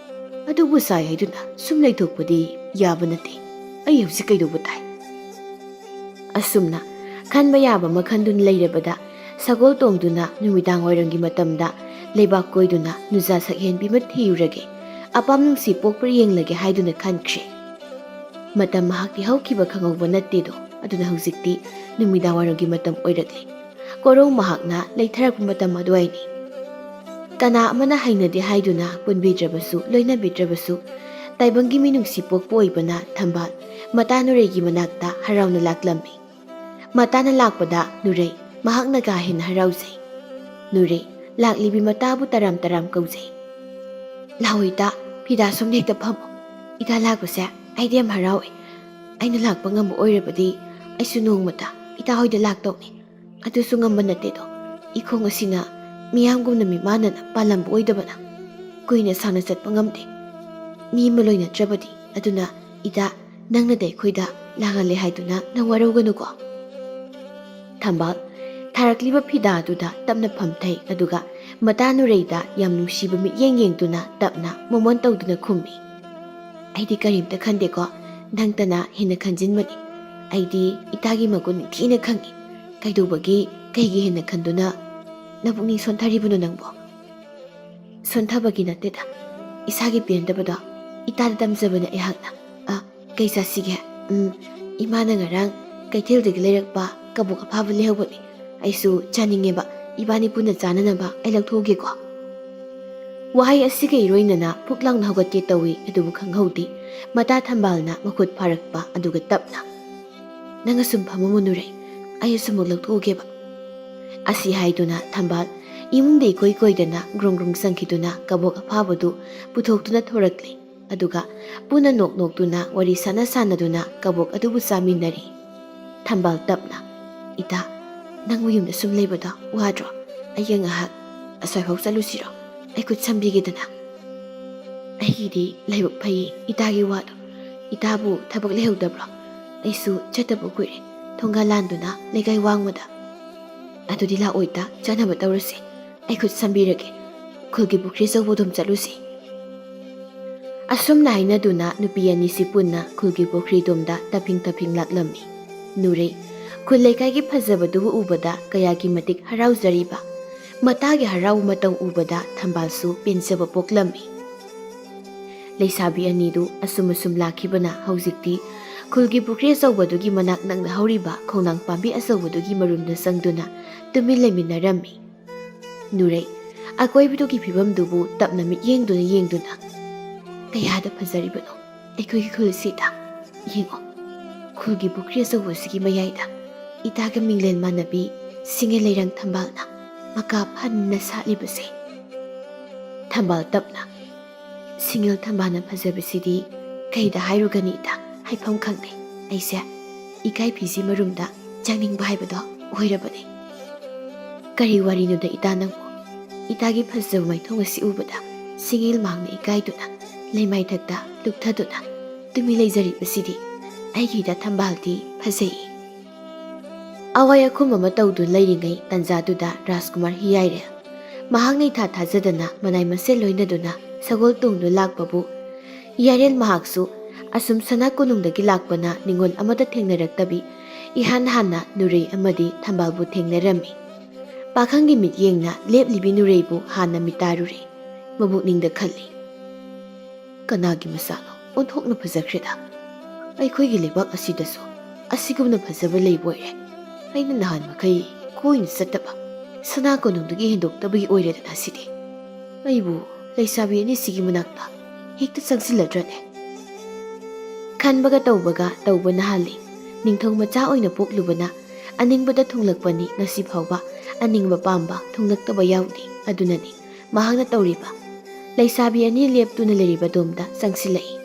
ꯑꯗꯨꯕꯨ ꯁꯥꯏ ꯍꯥꯏꯗꯨꯅ ꯁꯨꯝ ꯂꯩꯊꯣꯛꯄꯗꯤ ꯌꯥꯕ ꯅꯠꯇꯦ꯫ ꯑꯩ ꯍꯧꯖꯤꯛ ꯀꯩꯗꯧꯕ ꯇꯥꯏ? ꯑꯁꯨꯝꯅ ꯈꯟꯕ ꯌꯥꯕ ꯑꯃ ꯈꯟꯗꯨꯅ ꯂꯩꯔꯕꯗ ꯁꯒꯣꯜ ꯇꯣꯡꯗꯨꯅ ꯅꯨꯃꯤꯗꯥꯡ ꯋꯥꯏꯔꯝꯒꯤ ꯃꯇꯝꯗ ꯂꯩꯕꯥꯛ ꯀꯣꯏꯗꯨꯅ ꯅꯨꯖꯥ ꯁꯛꯍꯦꯟꯕꯤ ꯑꯃ ꯊꯤꯔꯨꯔꯒꯦ, ꯑꯄꯥꯝ ꯅꯨꯡꯁꯤ ꯄꯣꯛꯄ꯭ꯔꯥ ꯌꯦꯡꯂꯒꯦ ꯍꯥꯏꯗꯨꯅ ꯈꯟꯈ꯭ꯔꯦ꯫ ꯃꯇꯝ ꯃꯍꯥꯛꯇꯤ ꯍꯧꯈꯤꯕ ꯈꯪꯍꯧꯕ ꯅꯠꯇꯦꯗꯣ꯫ ꯑꯗꯨꯅ ꯍꯧꯖꯤꯛꯇꯤ ꯅꯨꯃꯤꯗꯥꯡ ꯋꯥꯏꯔꯝꯒꯤ ꯃꯇꯝ ꯑꯣꯏꯔꯛꯂꯤ꯫ ꯀꯣꯔꯧ ꯃꯍꯥꯛꯅ ꯂꯩꯊꯔꯛꯄ ꯃꯇꯝ ꯑꯗꯨꯋꯥꯏꯅꯤ꯫ ꯀꯅꯥ ꯑꯃꯅ ꯍꯩꯅꯗꯦ ꯍꯥꯏꯗꯨꯅ ꯄꯨꯟꯕꯤꯗ꯭ꯔꯕꯁꯨ ꯂꯣꯏꯅꯕꯤꯗ꯭ꯔꯕꯁꯨ ꯇꯥꯏꯕꯪꯒꯤ ꯃꯤꯅꯨꯡꯁꯤ ꯄꯣꯛꯄ ꯑꯣꯏꯕꯅ ꯊꯝꯕꯥꯜ ꯃꯇꯥ ꯅꯨꯔꯩꯒꯤ ꯃꯅꯥꯛꯇ ꯍꯔꯥꯎꯅ ꯂꯥꯛꯂꯝꯃꯤ꯫ ꯃꯇꯥꯅ ꯂꯥꯛꯄꯗ ꯅꯨꯔꯩ ꯃꯍꯥꯛꯅ ꯀꯥ ꯍꯦꯟꯅ ꯍꯔꯥꯎꯖꯩ꯫ ꯅꯨꯔꯩ ꯂꯥꯛꯂꯤꯕꯤ ꯃꯇꯥꯕꯨ ꯇꯔꯥꯝ ꯇꯔꯥꯝ ꯀꯧꯖꯩ꯫ ꯂꯥꯛꯑꯣ ꯏꯇꯥ, ꯐꯤꯗꯥ ꯁꯣꯝꯗ ꯍꯦꯛꯇ ꯐꯝꯃꯣ꯫ ꯏꯇꯥ ꯂꯥꯛꯄꯁꯦ ꯑꯩꯗꯤ ꯌꯥꯝ ꯍꯔꯥꯎꯏ꯫ ꯑꯩꯅ ꯂꯥꯛꯄ ꯉꯝꯕ ꯑꯣꯏꯔꯕꯗꯤ ꯑꯩꯁꯨ ꯅꯣꯡꯃꯇ ꯏꯇꯥ ꯍꯣꯏꯗ ꯂꯥꯛꯇꯧꯅꯤ꯫ ꯑꯗꯨꯁꯨ ꯉꯝꯕ ꯅꯠꯇꯦꯗꯣ꯫ ꯏꯈꯣꯡ ꯑꯁꯤꯅ ꯃꯤꯌꯥꯝꯒꯨꯝꯅ ꯃꯤꯃꯥꯟꯅꯅ ꯄꯥꯜꯂꯝꯕ ꯑꯣꯏꯗꯕꯅ ꯀꯨꯏꯅ ꯁꯥꯡꯅ ꯆꯠꯄ ꯉꯝꯗꯦ꯫ ꯃꯤ ꯑꯃ ꯂꯣꯏꯅꯗ꯭ꯔꯕꯗꯤ, ꯑꯗꯨꯅ ꯏꯇꯥ ꯅꯪꯅꯗꯤ ꯑꯩꯈꯣꯏꯗ ꯂꯥꯡꯍꯜꯂꯦ ꯍꯥꯏꯗꯨꯅ ꯅꯪ ꯋꯥꯔꯧꯒꯅꯨꯀꯣ꯫ ꯊꯝꯕꯥꯜ ꯊꯥꯔꯛꯂꯤꯕ ꯐꯤꯗꯥꯗꯨꯗ ꯇꯞꯅ ꯐꯝꯊꯩ, ꯑꯗꯨꯒ ꯃꯇꯥ ꯅꯨꯔꯩꯗ ꯌꯥꯝ ꯅꯨꯡꯁꯤꯕ ꯃꯤꯠꯌꯦꯡ ꯌꯦꯡꯗꯨꯅ ꯇꯞꯅ ꯃꯣꯃꯣꯟ ꯇꯧꯗꯨꯅ ꯈꯨꯝꯃꯤ꯫ ꯑꯩꯗꯤ ꯀꯔꯤꯝꯇ ꯈꯟꯗꯦꯀꯣ, ꯅꯪꯇꯅ ꯍꯦꯟꯅ ꯈꯟꯖꯤꯟꯕꯅꯤ꯫ ꯑꯩꯗꯤ ꯏꯇꯥꯒꯤ ꯃꯒꯨꯟ ꯅꯤꯡꯊꯤꯅ ꯈꯪꯏ꯫ ꯀꯩꯒꯤ ꯍꯦꯟꯅ ꯈꯟꯗꯨꯅ ꯅꯄꯨꯛꯅꯤꯡ ꯁꯣꯟꯊꯔꯤꯕꯅꯣ ꯅꯪꯕꯣ? ꯁꯣꯟꯊꯕꯒꯤ ꯅꯠꯇꯦꯗ, ꯏꯁꯥꯒꯤ ꯄꯦꯟꯗꯕꯗꯣ ꯏꯇꯥꯗ ꯇꯝꯖꯕꯅꯦ ꯑꯩꯍꯥꯛꯅ꯫ ꯀꯩ ꯆꯥꯁꯤꯒꯦ? ꯏꯃꯥꯅ ꯉꯔꯥꯡ ꯀꯩꯊꯦꯜꯗꯒꯤ ꯂꯩꯔꯛꯄ ꯀꯕꯣꯛ ꯑꯐꯥꯕ ꯂꯩꯍꯧꯕꯅꯤ, ꯑꯩꯁꯨ ꯆꯥꯅꯤꯡꯉꯦꯕ꯫ ꯏꯕꯥꯅꯤ ꯄꯨꯟꯅ ꯆꯥꯅꯅꯕ ꯑꯩ ꯂꯧꯊꯣꯛꯎꯒꯦꯀꯣ꯫ ꯋꯥꯍꯩ ꯑꯁꯤꯒ ꯏꯔꯣꯏꯅꯅ ꯐꯨꯛ ꯂꯥꯎꯅ ꯍꯧꯒꯠꯀꯦ ꯇꯧꯏ, ꯑꯗꯨꯕꯨ ꯈꯪꯍꯧꯗꯦ ꯃꯇꯥ ꯊꯝꯕꯥꯜꯅ ꯃꯈꯨꯠ ꯐꯥꯔꯛꯄ, ꯑꯗꯨꯒ ꯇꯞꯅ ꯅꯪ ꯑꯁꯨꯝ ꯐꯝꯃꯝꯃꯨ ꯅꯨꯔꯩ, ꯑꯩ ꯑꯁꯨꯝꯃꯛ ꯂꯧꯊꯣꯛꯎꯒꯦꯕ꯫ ꯑꯁꯤ ꯍꯥꯏꯗꯨꯅ ꯊꯝꯕꯥꯜ ꯏꯃꯨꯡꯗ ꯏꯀꯣꯏ ꯀꯣꯏꯗꯅ ꯒ꯭ꯔꯨꯡ ꯒ꯭ꯔꯨꯡ ꯆꯪꯈꯤꯗꯨꯅ ꯀꯕꯣꯛ ꯑꯐꯥꯕꯗꯨ ꯄꯨꯊꯣꯛꯇꯨꯅ ꯊꯣꯔꯛꯂꯤ꯫ ꯑꯗꯨꯒ ꯄꯨꯟꯅ ꯅꯣꯛ ꯅꯣꯛꯇꯨꯅ ꯋꯥꯔꯤ ꯁꯥꯟꯅ ꯁꯥꯟꯅꯗꯨꯅ ꯀꯕꯣꯛ ꯑꯗꯨꯕꯨ ꯆꯥꯃꯤꯟꯅꯔꯤ꯫ ꯊꯝꯕꯥꯜ ꯇꯞꯅ ꯏꯇꯥ, ꯅꯪꯕꯨ ꯌꯨꯝꯗ ꯁꯨꯝ ꯂꯩꯕꯗꯣ ꯋꯥꯗ꯭ꯔꯣ? ꯑꯩꯒ ꯉꯥꯏꯍꯥꯛ ꯑꯁ꯭ꯋꯥꯏꯐꯥꯎ ꯆꯠꯂꯨꯁꯤꯔꯣ? ꯑꯩ ꯈꯨꯠ ꯁꯝꯕꯤꯒꯦꯗꯅ꯫ ꯑꯩꯒꯤꯗꯤ ꯂꯥꯏꯕꯛ ꯐꯩꯌꯦ ꯏꯇꯥꯒꯤ ꯋꯥꯗꯣ꯫ ꯏꯇꯥꯕꯨ ꯊꯕꯛ ꯂꯩꯍꯧꯗꯕ꯭ꯔꯣ? ꯑꯩꯁꯨ ꯆꯠꯇꯕ ꯀꯨꯏꯔꯦ ꯊꯣꯡꯒꯥꯜ ꯂꯥꯟꯗꯨꯅ ꯂꯩꯀꯥꯏ ꯋꯥꯡꯃꯗ꯫ ꯑꯗꯨꯗꯤ ꯂꯥꯛꯑꯣ ꯏꯇꯥ, ꯆꯠꯅꯕ ꯇꯧꯔꯁꯤ꯫ ꯑꯩ ꯈꯨꯠ ꯁꯝꯕꯤꯔꯒꯦ, ꯈꯨꯜꯒꯤ ꯄꯨꯈ꯭ꯔꯤ ꯑꯆꯧꯕꯗꯨꯝ ꯆꯠꯂꯨꯁꯤ꯫ ꯑꯁꯨꯝꯅ ꯍꯥꯏꯅꯗꯨꯅ ꯅꯨꯄꯤ ꯑꯅꯤꯁꯤ ꯄꯨꯟꯅ ꯈꯨꯜꯒꯤ ꯄꯨꯈ꯭ꯔꯤꯗꯣꯝꯗ ꯇꯞꯐꯤꯡ ꯇꯞꯐꯤꯡ ꯂꯥꯛꯂꯝꯃꯤ꯫ ꯅꯨꯔꯩ ꯈꯨꯜ ꯂꯩꯀꯥꯏꯒꯤ ꯐꯖꯕꯗꯨꯕꯨ ꯎꯕꯗ ꯀꯌꯥꯒꯤ ꯃꯇꯤꯛ ꯍꯔꯥꯎꯖꯔꯤꯕ, ꯃꯇꯥꯒꯤ ꯍꯔꯥꯎꯕ ꯃꯇꯧ ꯎꯕꯗ ꯊꯝꯕꯥꯜꯁꯨ ꯄꯦꯟꯖꯕ ꯄꯣꯛꯂꯝꯃꯤ꯫ ꯂꯩꯁꯥꯕꯤ ꯑꯅꯤꯗꯨ ꯑꯁꯨꯝ ꯑꯁꯨꯝ ꯂꯥꯛꯈꯤꯕꯅ ꯍꯧꯖꯤꯛꯇꯤ ꯈꯨꯜꯒꯤ ꯄꯨꯈ꯭ꯔꯤ ꯑꯆꯧꯕꯗꯨꯒꯤ ꯃꯅꯥꯛ ꯅꯛꯅ ꯍꯧꯔꯤꯕ ꯈꯣꯡꯅꯥꯡ ꯄꯥꯝꯕꯤ ꯑꯆꯧꯕꯗꯨꯒꯤ ꯃꯔꯨꯝꯗ ꯆꯪꯗꯨꯅ ꯇꯨꯃꯤꯟ ꯂꯩꯃꯤꯟꯅꯔꯝꯃꯤ꯫ ꯅꯨꯔꯩ ꯑꯀꯣꯏꯕꯗꯨꯒꯤ ꯐꯤꯕꯝꯗꯨꯕꯨ ꯇꯞꯅ ꯃꯤꯠꯌꯦꯡꯗꯨꯅ ꯌꯦꯡꯗꯨꯅ ꯀꯌꯥꯗ ꯐꯖꯔꯤꯕꯅꯣ ꯑꯩꯈꯣꯏꯒꯤ ꯈꯨꯜꯁꯤꯗ? ꯌꯦꯡꯉꯣ, ꯈꯨꯜꯒꯤ ꯄꯨꯈ꯭ꯔꯤ ꯑꯆꯧꯕꯁꯤꯒꯤ ꯃꯌꯥꯏꯗ ꯏꯇꯥꯒ ꯃꯤꯡꯂꯦꯟ ꯃꯥꯟꯅꯕꯤ ꯁꯤꯡꯒꯦ ꯂꯩꯔꯪ ꯊꯝꯕꯥꯜꯅ ꯃꯀꯥ ꯐꯟꯅ ꯁꯥꯠꯂꯤꯕꯁꯦ? ꯊꯝꯕꯥꯜ ꯇꯞꯅ: ꯁꯤꯡꯒꯤꯜ ꯊꯝꯕꯥꯜꯅ ꯐꯖꯕꯁꯤꯗꯤ ꯀꯩꯗ ꯍꯥꯏꯔꯨꯒꯅꯤ ꯏꯇꯥ, ꯍꯥꯏꯐꯝ ꯈꯪꯗꯦ. ꯑꯩꯁꯦ ꯏꯀꯥꯏ ꯐꯤꯖꯤ ꯃꯔꯨꯝꯗ ꯆꯪꯅꯤꯡꯕ ꯍꯥꯏꯕꯗꯣ ꯑꯣꯏꯔꯕꯅꯤ. ꯀꯔꯤ ꯋꯥꯔꯤꯅꯣꯗ ꯏꯇꯥ ꯅꯪꯕꯨ? ꯏꯇꯥꯒꯤ ꯐꯖꯕ ꯃꯥꯏꯊꯣꯡ ꯑꯁꯤ ꯎꯕꯗ ꯁꯤꯡꯒꯤꯜ ꯃꯥꯡꯅ ꯏꯀꯥꯏꯗꯨꯅ ꯂꯩꯃꯥꯏꯊꯛꯇ ꯂꯨꯞꯊꯗꯨꯅ ꯇꯨꯃꯤ ꯂꯩꯖꯔꯤꯕꯁꯤꯗꯤ ꯑꯩꯒꯤꯗ ꯊꯝꯕꯥꯜꯗꯤ ꯐꯖꯩ. ꯑꯋꯥꯏ ꯑꯈꯨꯝ ꯑꯃ ꯇꯧꯗꯨꯅ ꯂꯩꯔꯤꯉꯩ ꯇꯟꯖꯥꯗꯨꯗ ꯔꯥꯖꯀꯨꯃꯥꯔ ꯍꯤꯌꯥꯏꯔꯦꯜ ꯃꯍꯥꯛꯅ ꯏꯊꯥ ꯊꯥꯖꯗꯅ ꯃꯅꯥꯏ ꯃꯁꯦꯜ ꯂꯣꯏꯅꯗꯨꯅ ꯁꯒꯣꯜ ꯇꯣꯡꯗꯨꯅ ꯂꯥꯛꯄꯕꯨ ꯍꯤꯌꯥꯏꯔꯦꯜ ꯃꯍꯥꯛꯁꯨ ꯑꯁꯨꯝ ꯁꯅꯥ ꯀꯣꯅꯨꯡꯗꯒꯤ ꯂꯥꯛꯄꯅ ꯅꯤꯡꯉꯣꯜ ꯑꯃꯗ ꯊꯦꯡꯅꯔꯛꯇꯕꯤ ꯏꯍꯥꯟ ꯍꯥꯟꯅ ꯅꯨꯔꯩ ꯑꯃꯗꯤ ꯊꯝꯕꯥꯜꯕꯨ ꯊꯦꯡꯅꯔꯝꯃꯤ. ꯄꯥꯈꯪꯒꯤ ꯃꯤꯠꯌꯦꯡꯅ ꯂꯦꯞꯂꯤꯕꯤ ꯅꯨꯔꯩꯕꯨ ꯍꯥꯟꯅ ꯃꯤꯇꯥꯔꯨꯔꯦ. ꯃꯕꯨꯛꯅꯤꯡꯗ ꯈꯜꯂꯤ, ꯀꯅꯥꯒꯤ ꯃꯆꯥꯅꯣ? ꯑꯣꯟꯊꯣꯛꯅ ꯐꯖꯈ꯭ꯔꯦꯗ. ꯑꯩꯈꯣꯏꯒꯤ ꯂꯩꯕꯥꯛ ꯑꯁꯤꯗꯁꯨ ꯑꯁꯤꯒꯨꯝꯅ ꯐꯖꯕ ꯂꯩꯕ ꯑꯣꯏꯔꯦ. ꯑꯩꯅ ꯅꯍꯥꯟ ꯃꯈꯩ ꯀꯣꯏꯅ ꯆꯠꯇꯕ ꯁꯅꯥ ꯀꯣꯅꯨꯡꯗꯒꯤ ꯍꯦꯟꯗꯣꯛꯇꯕꯒꯤ ꯑꯣꯏꯔꯦꯗꯅ ꯁꯤꯗꯤ. ꯑꯩꯕꯨ ꯂꯩꯁꯥꯕꯤ ꯑꯅꯤꯁꯤꯒꯤ ꯃꯅꯥꯛꯇ ꯍꯦꯛꯇ ꯆꯪꯁꯤꯜꯂꯗ꯭ꯔꯅꯦ? ꯈꯟꯕꯒ ꯇꯧꯕ ꯅꯍꯥꯜꯂꯤ. ꯅꯤꯡꯊꯧ ꯃꯆꯥ ꯑꯣꯏꯅ ꯄꯣꯛꯂꯨꯕꯅ ꯑꯅꯤꯡꯕꯗ ꯊꯨꯡꯂꯛꯄꯅꯤ. ꯉꯁꯤ ꯐꯥꯎꯕ ꯑꯅꯤꯡꯕ ꯄꯥꯝꯕ ꯊꯨꯡꯂꯛꯇꯕ ꯌꯥꯎꯗꯦ. ꯑꯗꯨꯅꯅꯤ ꯃꯍꯥꯛꯅ ꯇꯧꯔꯤꯕ ꯂꯩꯁꯥꯕꯤ ꯑꯅꯤ ꯂꯦꯞꯇꯨꯅ ꯂꯩꯔꯤꯕ ꯗꯣꯝꯗ ꯆꯪꯁꯤꯜꯂꯛꯏ.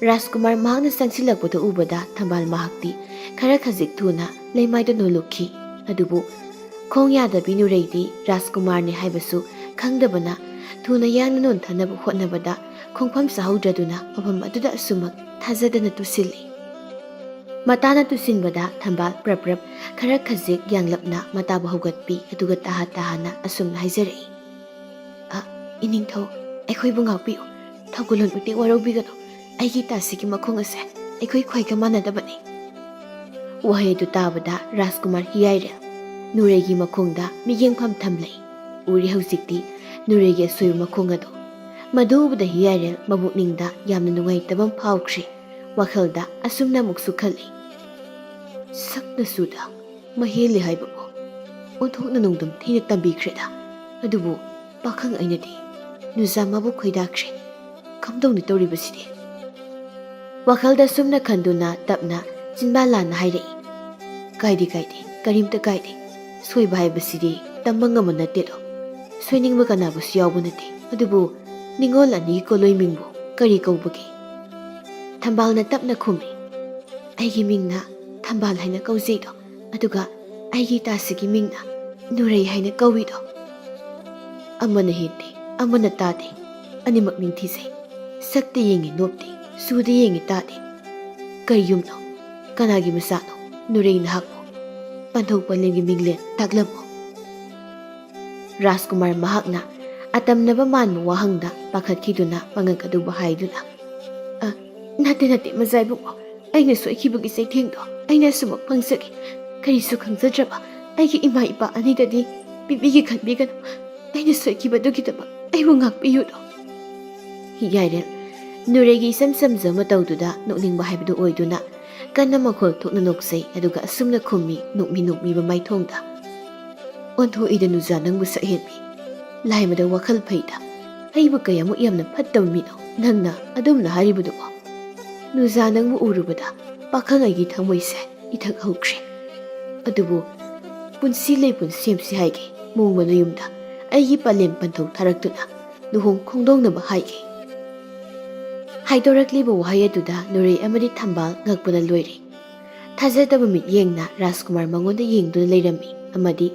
ꯔꯥꯖꯀꯨꯃꯥꯔ ꯃꯍꯥꯛꯅ ꯆꯪꯁꯤꯜꯂꯛꯄꯗ ꯎꯕꯗ ꯊꯝꯕꯥꯜ ꯃꯍꯥꯛꯇꯤ ꯈꯔ ꯈꯖꯤꯛ ꯊꯨꯅ ꯂꯩꯃꯥꯏꯗ ꯅꯣꯜꯂꯨꯈꯤ. ꯑꯗꯨꯕꯨ ꯈꯣꯡ ꯌꯥꯗꯕꯤ ꯅꯨꯔꯩꯗꯤ ꯔꯥꯖꯀꯨꯃꯥꯔꯅꯤ ꯍꯥꯏꯕꯁꯨ ꯈꯪꯗꯕꯅ ꯊꯨꯅ ꯌꯥꯡꯅ ꯅꯣꯟꯊꯅꯕ ꯍꯣꯠꯅꯕꯗ ꯈꯣꯡꯐꯝ ꯆꯥꯍꯧꯗ꯭ꯔꯗꯨꯅ ꯃꯐꯝ ꯑꯗꯨꯗ ꯑꯁꯨꯃꯛ ꯊꯥꯖꯗꯅ ꯇꯨꯁꯤꯜꯂꯤ. ꯃꯇꯥꯅ ꯇꯨꯁꯤꯟꯕꯗ ꯊꯝꯕꯥꯜ ꯄ꯭ꯔꯞ ꯄ꯭ꯔꯞ ꯈꯔ ꯈꯖꯤꯛ ꯌꯥꯡꯂꯞꯅ ꯃꯇꯥꯕꯨ ꯍꯧꯒꯠꯄꯤ. ꯑꯗꯨꯒ ꯇꯥꯍꯥ ꯇꯥꯍꯥꯅ ꯑꯁꯨꯝꯅ ꯍꯥꯏꯖꯔꯛꯏ, ꯏꯅꯤꯡꯊꯧ, ꯑꯩꯈꯣꯏꯕꯨ ꯉꯥꯛꯄꯤꯌꯨ. ꯊꯧꯒꯜꯂꯣꯟ ꯎꯇꯦꯛ ꯋꯥꯔꯧꯕꯤꯒꯅꯨ. ꯑꯩꯒꯤ ꯏꯇꯥꯁꯤꯒꯤ ꯃꯈꯣꯡ ꯑꯁꯦ ꯑꯩꯈꯣꯏ ꯈ꯭ꯋꯥꯏꯒ ꯃꯥꯟꯅꯗꯕꯅꯤ. ꯋꯥꯍꯩ ꯑꯗꯨ ꯇꯥꯕꯗ ꯔꯥꯖꯀꯨꯃꯥꯔ ꯍꯤꯌꯥꯏꯔꯦꯜ ꯅꯨꯔꯩꯒꯤ ꯃꯈꯣꯡꯗ ꯃꯤꯠꯌꯦꯡꯐꯝ ꯊꯝꯂꯛꯏ. ꯎꯔꯦ ꯍꯧꯖꯤꯛꯇꯤ ꯅꯨꯔꯩꯒꯤ ꯑꯁꯣꯏꯕ ꯃꯈꯣꯡ ꯑꯗꯨ. ꯃꯗꯨ ꯎꯕꯗ ꯍꯤꯌꯥꯏꯔꯦꯜ ꯃꯕꯨꯛꯅꯤꯡꯗ ꯌꯥꯝꯅ ꯅꯨꯡꯉꯥꯏꯇꯕ ꯐꯥꯎꯈ꯭ꯔꯦ. ꯋꯥꯈꯜꯗ ꯑꯁꯨꯝꯅ ꯑꯃꯨꯛꯁꯨ ꯈꯜꯂꯤ, ꯁꯛꯅꯁꯨꯗ ꯃꯍꯦꯜꯂꯤ ꯍꯥꯏꯕꯕꯨ ꯑꯣꯟꯊꯣꯛꯅ ꯅꯣꯡꯗꯝ ꯊꯤꯅ ꯇꯝꯕꯤꯈ꯭ꯔꯦꯗ. ꯑꯗꯨꯕꯨ ꯄꯥꯈꯪ ꯑꯩꯅꯗꯤ ꯅꯨꯖꯥꯃꯥꯕꯨ ꯈꯣꯏꯗꯥꯈ꯭ꯔꯦ. ꯀꯝꯗꯧꯅꯤ ꯇꯧꯔꯤꯕꯁꯤꯗꯤ? ꯋꯥꯈꯜꯗ ꯁꯨꯝꯅ ꯈꯟꯗꯨꯅ ꯇꯞꯅ ꯆꯤꯟꯕꯥꯟ ꯂꯥꯟꯅ ꯍꯥꯏꯔꯛꯏ, ꯀꯥꯏꯗꯦ ꯀꯥꯏꯗꯦ, ꯀꯔꯤꯝꯇ ꯀꯥꯏꯗꯦ. ꯁꯣꯏꯕ ꯍꯥꯏꯕꯁꯤꯗꯤ ꯇꯝꯕ ꯉꯝꯕ ꯅꯠꯇꯦꯗꯣ. ꯁꯣꯏꯅꯤꯡꯕ ꯀꯅꯥꯕꯨꯁꯨ ꯌꯥꯎꯕ ꯅꯠꯇꯦ. ꯑꯗꯨꯕꯨ ꯅꯤꯡꯉꯣꯜ ꯑꯅꯤꯒꯤ ꯀꯣꯂꯣꯏꯃꯤꯡꯕꯨ ꯀꯔꯤ ꯀꯧꯕꯒꯦ? ꯊꯝꯕꯥꯜꯅ ꯇꯞꯅ ꯈꯨꯝꯃꯤ, ꯑꯩꯒꯤ ꯃꯤꯡꯅ ꯊꯝꯕꯥꯜ ꯍꯥꯏꯅ ꯀꯧꯖꯩꯗꯣ. ꯑꯗꯨꯒ ꯑꯩꯒꯤ ꯏꯇꯥꯁꯤꯒꯤ ꯃꯤꯡꯅ ꯅꯨꯔꯩ ꯍꯥꯏꯅ ꯀꯧꯏꯗꯣ. ꯑꯃꯅ ꯍꯦꯟꯗꯦ, ꯑꯃꯅ ꯇꯥꯗꯦ. ꯑꯅꯤꯃꯛ ꯅꯤꯡꯊꯤꯖꯩ. ꯁꯛꯇ ꯌꯦꯡꯉꯤ ꯅꯣꯞꯇꯦ, ꯁꯨꯗ ꯌꯦꯡꯉꯤ ꯇꯥꯗꯦ. ꯀꯔꯤ ꯌꯨꯝꯅꯣ? ꯀꯅꯥꯒꯤ ꯃꯆꯥꯅꯣ? ꯅꯨꯔꯩ ꯅꯍꯥꯛꯄꯨ ꯄꯟꯊꯧ ꯄꯂꯦꯝꯒꯤ ꯃꯤꯡꯂꯦꯟ ꯇꯥꯛꯂꯝꯃꯣ. ꯔꯥꯖꯀꯨꯃꯥꯔ ꯃꯍꯥꯛꯅ ꯑꯇꯝꯅꯕ ꯃꯥꯟꯕ ꯋꯥꯍꯪꯗ ꯄꯥꯈꯠꯈꯤꯗꯨꯅ ꯃꯉꯛ ꯑꯗꯨꯕꯨ ꯍꯥꯏꯗꯨꯅ, ꯅꯠꯇꯦ ꯃꯆꯥ ꯏꯕꯨꯡꯉꯣ, ꯑꯩꯅ ꯁꯣꯏꯈꯤꯕꯒꯤ ꯆꯩꯊꯦꯡꯗꯣ ꯑꯩꯅ ꯑꯁꯨꯃꯛ ꯐꯪꯖꯒꯦ. ꯀꯔꯤꯁꯨ ꯈꯪꯖꯗ꯭ꯔꯕ ꯑꯩꯒꯤ ꯏꯃꯥ ꯏꯄꯥ ꯑꯅꯤꯗꯗꯤ ꯄꯤꯕꯤꯒꯦ ꯈꯟꯕꯤꯒꯅꯨ. ꯑꯩꯅ ꯁꯣꯏꯈꯤꯕꯗꯨꯒꯤꯗꯃꯛ ꯑꯩꯕꯨ ꯉꯥꯛꯄꯤꯌꯨꯗꯣ. ꯍꯤꯌꯥꯏꯔꯦꯜ ꯅꯨꯔꯩꯒꯤ ꯏꯆꯝ ꯆꯝꯖꯕ ꯃꯇꯧꯗꯨꯗ ꯅꯣꯛꯅꯤꯡꯕ ꯍꯥꯏꯕꯗꯨ ꯑꯣꯏꯗꯨꯅ ꯀꯟꯅ ꯃꯈꯣꯜ ꯊꯣꯛꯅ ꯅꯣꯛꯆꯩ. ꯑꯗꯨꯒ ꯑꯁꯨꯝꯅ ꯈꯨꯝꯃꯤ ꯅꯣꯛꯃꯤꯕ ꯃꯥꯏꯊꯣꯡꯗ, ꯑꯣꯟꯊꯣꯛꯏꯗ ꯅꯨꯖꯥ ꯅꯪꯕꯨ ꯁꯛꯍꯦꯟꯕꯤ. ꯂꯥꯏꯃꯗ ꯋꯥꯈꯜ ꯐꯩꯗ. ꯑꯩꯕꯨ ꯀꯌꯥꯃꯨꯛ ꯌꯥꯝꯅ ꯐꯠꯇꯕ ꯃꯤꯅꯣ ꯅꯪꯅ ꯑꯗꯨꯝꯅ ꯍꯥꯏꯔꯤꯕꯗꯨꯕꯣ. ꯅꯨꯖꯥ ꯅꯪꯕꯨ ꯎꯔꯨꯕꯗ ꯄꯥꯈꯪ ꯑꯩꯒꯤ ꯊꯃꯣꯏꯁꯦ ꯏꯊꯛ ꯍꯧꯈ꯭ꯔꯦ. ꯑꯗꯨꯕꯨ ꯄꯨꯟꯁꯤ ꯂꯩꯄꯨꯟ ꯁꯦꯝꯁꯤ ꯍꯥꯏꯒꯦ. ꯃꯣꯡꯕ ꯌꯨꯝꯗ ꯑꯩꯒꯤ ꯄꯂꯦꯝ ꯄꯟꯊꯧ ꯊꯥꯔꯛꯇꯨꯅ ꯂꯨꯍꯣꯡ ꯈꯣꯡꯗꯣꯡꯅꯕ ꯍꯥꯏꯒꯦ. ꯍꯥꯏꯗꯣꯔꯛꯂꯤꯕ ꯋꯥꯍꯩ ꯑꯗꯨꯗ ꯅꯨꯔꯩ ꯑꯃꯗꯤ ꯊꯝꯕꯥꯜ ꯉꯛꯄꯅ ꯂꯣꯏꯔꯦ. ꯊꯥꯖꯗꯕ ꯃꯤꯠꯌꯦꯡꯅ ꯔꯥꯖꯀꯨꯃꯥꯔ ꯃꯉꯣꯟꯗ ꯌꯦꯡꯗꯨꯅ ꯂꯩꯔꯝꯃꯤ. ꯑꯃꯗꯤ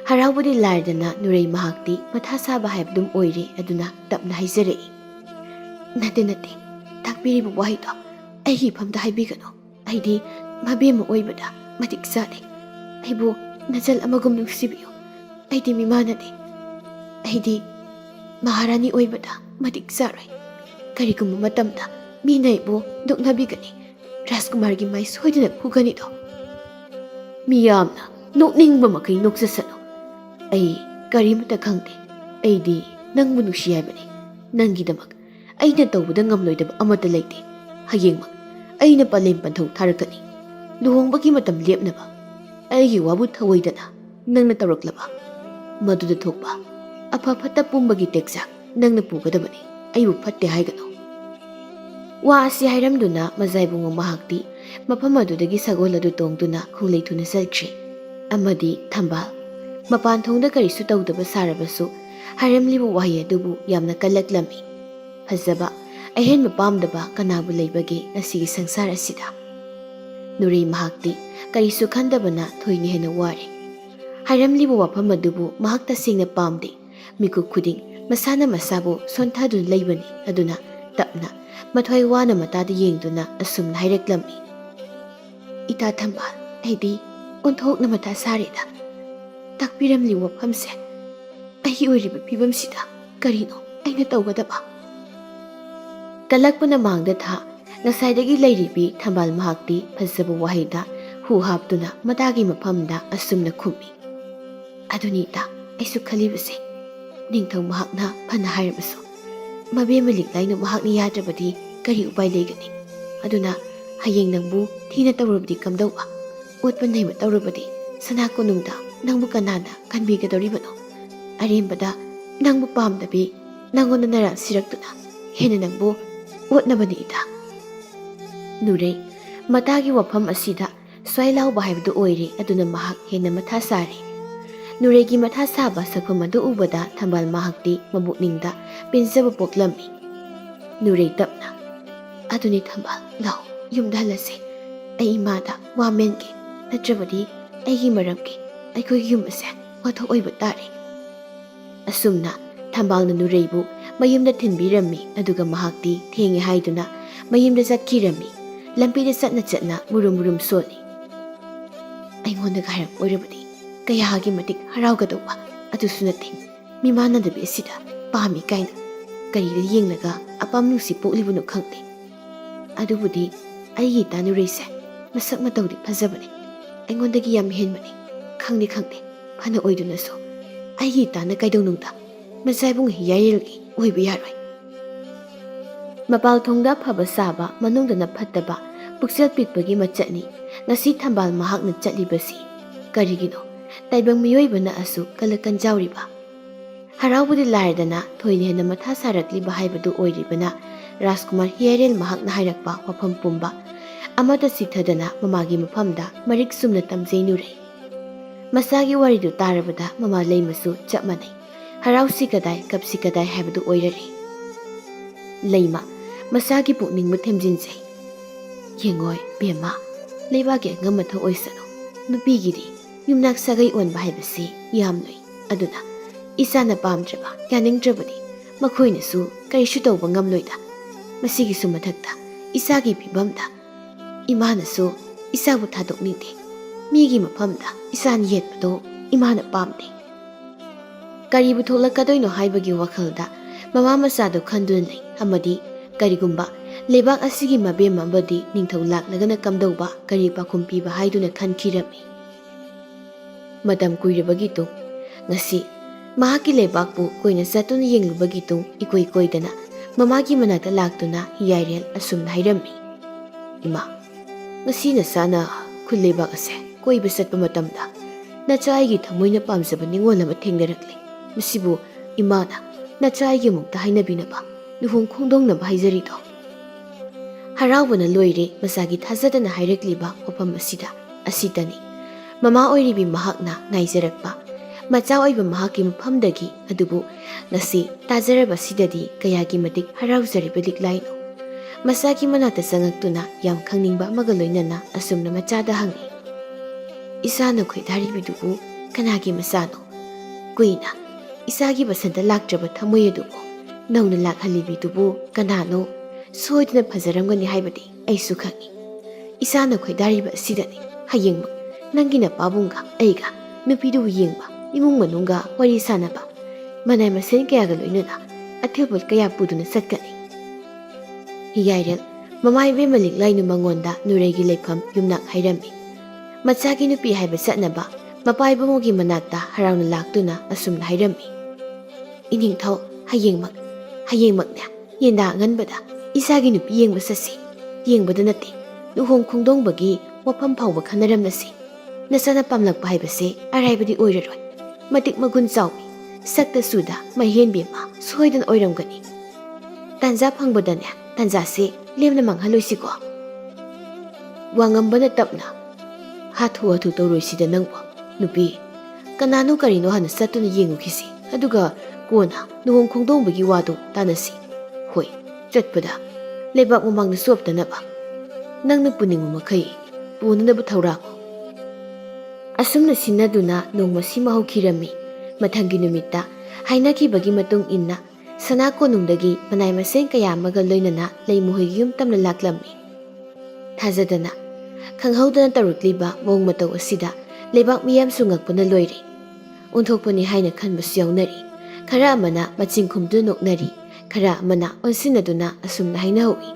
ꯍꯔꯥꯎꯕꯗꯤ ꯂꯥꯏꯔꯗꯅ ꯅꯨꯔꯩ ꯃꯍꯥꯛꯇꯤ ꯃꯊꯥ ꯁꯥꯕ ꯍꯥꯏꯕꯗꯨꯝ ꯑꯣꯏꯔꯦ. ꯑꯗꯨꯅ ꯇꯞꯅ ꯍꯥꯏꯖꯔꯛꯏ, ꯅꯠꯇꯦ, ꯇꯥꯛꯄꯤꯔꯤꯕ ꯋꯥꯍꯩꯗꯣ ꯑꯩꯒꯤ ꯏꯐꯝꯗ ꯍꯥꯏꯕꯤꯒꯅꯨ. ꯑꯩꯗꯤ ꯃꯕꯦꯝꯃ ꯑꯣꯏꯕꯗ ꯃꯇꯤꯛ ꯆꯥꯗꯦ. ꯑꯩꯕꯨ ꯅꯆꯜ ꯑꯃꯒꯨꯝ ꯅꯨꯡꯁꯤꯕꯤꯌꯨ. ꯑꯩꯗꯤ ꯃꯤꯃꯥꯟꯅꯗꯦ. ꯑꯩꯗꯤ ꯃꯍꯥꯔꯥꯅꯤ ꯑꯣꯏꯕꯗ ꯃꯇꯤꯛ ꯆꯥꯔꯣꯏ. ꯀꯔꯤꯒꯨꯝꯕ ꯃꯇꯝꯗ ꯃꯤꯅ ꯑꯩꯕꯨ ꯅꯣꯛꯅꯕꯤꯒꯅꯤ. ꯔꯥꯖꯀꯨꯃꯥꯔꯒꯤ ꯃꯥꯏ ꯁꯣꯏꯗꯅ ꯐꯨꯒꯅꯤꯗꯣ. ꯃꯤꯌꯥꯝꯅ ꯅꯣꯛꯅꯤꯡꯕ ꯃꯈꯩ ꯅꯣꯛꯆꯁꯅꯨ. ꯑꯩ ꯀꯔꯤꯃꯇ ꯈꯪꯗꯦ. ꯑꯩꯗꯤ ꯅꯪꯕꯨ ꯅꯨꯡꯁꯤ ꯍꯥꯏꯕꯅꯤ. ꯅꯪꯒꯤꯗꯃꯛ ꯑꯩꯅ ꯇꯧꯕꯗ ꯉꯝꯂꯣꯏꯗꯕ ꯑꯃꯠꯇ ꯂꯩꯇꯦ. ꯍꯌꯦꯡꯃꯛ ꯑꯩꯅ ꯄꯂꯦꯝ ꯄꯟꯊꯧ ꯊꯥꯔꯛꯀꯅꯤ. ꯂꯨꯍꯣꯡꯕꯒꯤ ꯃꯇꯝ ꯂꯦꯞꯅꯕ. ꯑꯩꯒꯤ ꯋꯥꯕꯨ ꯊꯧꯑꯣꯏꯗꯅ ꯅꯪꯅ ꯇꯧꯔꯛꯂꯕ ꯃꯗꯨꯗ ꯊꯣꯛꯄ ꯑꯐ ꯐꯠꯇ ꯄꯨꯝꯕꯒꯤ ꯇꯦꯛꯆꯥꯛ ꯅꯪꯅ ꯄꯨꯒꯗꯕꯅꯤ. ꯑꯩꯕꯨ ꯐꯠꯇꯦ ꯍꯥꯏꯒꯅꯨ. Wa asi hairamduna mazaibungo mahakti mafam adudagi sagol adu tongduna khunglei thuna salchri. Amadi thambal mapan thongda karisu tawdaba sarabasu hairamlibu wahi adubu yamna kalaklami. Fazaba ahen mapamdaba kanabu leibage asigi sangsara asida. Nurei mahakti karisu khandabana thoini hena ware. Hairamlibu wafam adubu mahakta singna pamde miku khuding masana masabu sontadun leibani aduna tapna mathoi wana matada yengduna asumna hairaklammi. Ita thambal aidi onthokna mata sarida. Takpiramli wafamse ai oiriba pibamsida karino aina tawgadaba. Kalakpana mangda tha ngasaidagi leiribi thambal mahakti phajaba wahida hu haptuna matagi mafamda asumna khummi. Adunita aisu khalibase ningthau mahakna phana hairabasu mabema liklainu mahakni yadrabadi kari upai leigani. Aduna hayeng nangbu thina tawrabdi kamdauba utpa naima tawrabadi sana konungda nangbu kanana kanbigadoribano. Arembada nangbu pamdabi nangona nara siraktuna hena nangbu utnabani ita. Nurei matagi wafam asida swailau bahibdu oire aduna mahak hena matha sari. Nuregi matha saba sakfam adu ubada thambal mahakti mabukningda pinjaba poklammi. Nurei tapna aduni thambal lau yumda halase ai imada wamenke natrabadi aigi maramki aikoi yum ase watho oiba tare. Asumna thambalna nureibu mayumda thinbirammi aduga mahakti thengi haiduna mayumda chatkirami. Lampida chatna chatna murum murum soli. Aingonda gairam oirabadi kayagi matik haraugadauba adusu nate mimanadabi asida pami kaina karida yenglaga apam nusi poklibunu khangte. Adubudi aigi tanureise masak matawdi phajabane aingondagi yam henbane khangni khangte phana oidunaso aigi tana kaidaunungda masaibung yairelgi oiba yaroi. Mapal thongda phaba saba manungdana phattaba puksel pikpagi machatni ngasi thambal mahakna chatlibasi karigino taibang miyoibana asu kalakan jawriba. Haraubudi lairdana thoini hena matha sarakliba haibadu oiribana Rajkumar Hiyarel mahakna hairakpa wafam pumba amada sithadana mamagi mafamda marik sumna tamjei nurei. Masagi waridu tarabada mama leimasu chap manai harausi kadai kapsi kadai haibadu oirari. Leima masagi pukning muthemjinjei yengoi bema leibage ngamatha oisano nupigidi yumnak sagai onba haibasi yamloi. Aduna isana pamdraba yaningdrabadi makhoinasu karisu tawba ngamloida. Masigisu mathakta isagi pibamda imanasu isabu thadokningde migi mafamda isan yetpado imana pamde. Karibu tholakadoino haibagi wakhalda mama masado khandun lei amadi karigumba lebak asigi mabem ambadi ningthau laklagana kamdauba kari pakhum piba haiduna khankirami. Madam kuirabagi tu ngasi mahaki lebakpu koina satuna yenglubagi tu ikoi koidana mamagi manata laktuna Hiyarel asumna hairammi. Ima ngasi nasana khulebak ase koiba satpa matamda nacha aigi thamoina pamjaba ningol ama thengnarakle. Masibu imana nacha aigi mukta hainabinaba luhung khongdongnaba haijarido. Haraubana loire masagi thajadana hairakliba wafam asida asitani mama oiribi mahakna naijarakpa macha oiba mahaki mafamdagi adubu ngasi tajaraba sidadi kayagi matik haraujariba liklaino. Masagi manata sangaktuna yam khangningba amaga loinana asumna machada hangi. Isana khoidaribidubu kanagi masano kuina isagi basanta laktraba thamoi adubu nauna lakhalibidubu kanano soidna phajaramgani haibadi aisu khangi. Isana khoidariba sidani hayengma nangina pabunga aiga nupidu yengba imung manunga wari sanaba manai masen kayaga loinana athebol kaya puduna satkani. Hiyarel mamai be malik lainu mangonda nuregi lepham yumnak hairami. Machagi nupi haiba satnaba mapai bamogi manakta harauna laktuna asumna hairami. Iningthau hayengmakna yenda nganbada isagi nupi yengba sasi yengbada nate luhong khongdongbagi wafam phawba khanaramnasi. Nasana pamlakpa haibase araibadi oiraroi matik magun chawmi sakta suda mahenbema soidan oiramgani. Tanja phangbadane tanjase ꯂꯦꯝꯅ ꯃꯥꯡꯍꯜꯂꯣꯏꯁꯤꯀꯣ? ꯋꯥꯉꯝꯕꯅ ꯇꯞꯅ, ꯍꯥꯊꯨ ꯍꯥꯊꯨ ꯇꯧꯔꯣꯏꯁꯤꯗ ꯅꯪꯕꯣ ꯅꯨꯄꯤ, ꯀꯅꯥꯅꯣ ꯀꯔꯤꯅꯣ ꯍꯥꯟꯅ ꯆꯠꯇꯨꯅ ꯌꯦꯡꯉꯨꯈꯤꯁꯤ, ꯑꯗꯨꯒ ꯀꯣꯟꯅ ꯂꯨꯍꯣꯡ ꯈꯣꯡꯗꯣꯡꯕꯒꯤ ꯋꯥꯗꯣ ꯇꯥꯟꯅꯁꯤ. ꯍꯣꯏ, ꯆꯠꯄꯗ ꯂꯩꯕꯥꯛ ꯃꯃꯥꯡꯗ ꯆꯣꯞꯇꯅꯕ ꯅꯪꯅ ꯄꯨꯅꯤꯡꯕ ꯃꯈꯩ ꯄꯨꯅꯅꯕ ꯊꯧꯔꯥꯡꯉꯣ. ꯑꯁꯨꯝꯅ ꯁꯤꯟꯅꯗꯨꯅ ꯅꯣꯡꯃꯁꯤꯃ ꯍꯧꯈꯤꯔꯝꯃꯤ. ꯃꯊꯪꯒꯤ ꯅꯨꯃꯤꯠꯇ ꯍꯥꯏꯅꯈꯤꯕꯒꯤ ꯃꯇꯨꯡ ꯏꯟꯅ ꯁꯅꯥ ꯀꯣꯅꯨꯡꯗꯒꯤ ꯃꯅꯥꯏ ꯃꯁꯤꯡ ꯀꯌꯥ ꯑꯃꯒ ꯂꯣꯏꯅꯅ ꯂꯩꯃꯨꯍꯣꯏꯒꯤ ꯌꯨꯝ ꯇꯝꯅ ꯂꯥꯛꯂꯝꯃꯤ. ꯊꯥꯖꯗꯅ ꯈꯪꯍꯧꯗꯅ ꯇꯧꯔꯛꯂꯤꯕ ꯃꯑꯣꯡ ꯃꯇꯧ ꯑꯁꯤꯗ ꯂꯩꯕꯥꯛ ꯃꯤꯌꯥꯝꯁꯨ ꯉꯛꯄꯅ ꯂꯣꯏꯔꯦ. ꯑꯣꯟꯊꯣꯛꯄꯅꯤ ꯍꯥꯏꯅ ꯈꯟꯕꯁꯨ ꯌꯥꯎꯅꯔꯤ. ꯈꯔ ꯑꯃꯅ ꯃꯆꯤꯟ ꯈꯨꯝꯗꯨꯅ ꯅꯣꯛꯅꯔꯤ, ꯈꯔ ꯑꯃꯅ ꯑꯣꯟꯁꯤꯟꯅꯗꯨꯅ ꯑꯁꯨꯝꯅ ꯍꯥꯏꯅꯍꯧꯏ.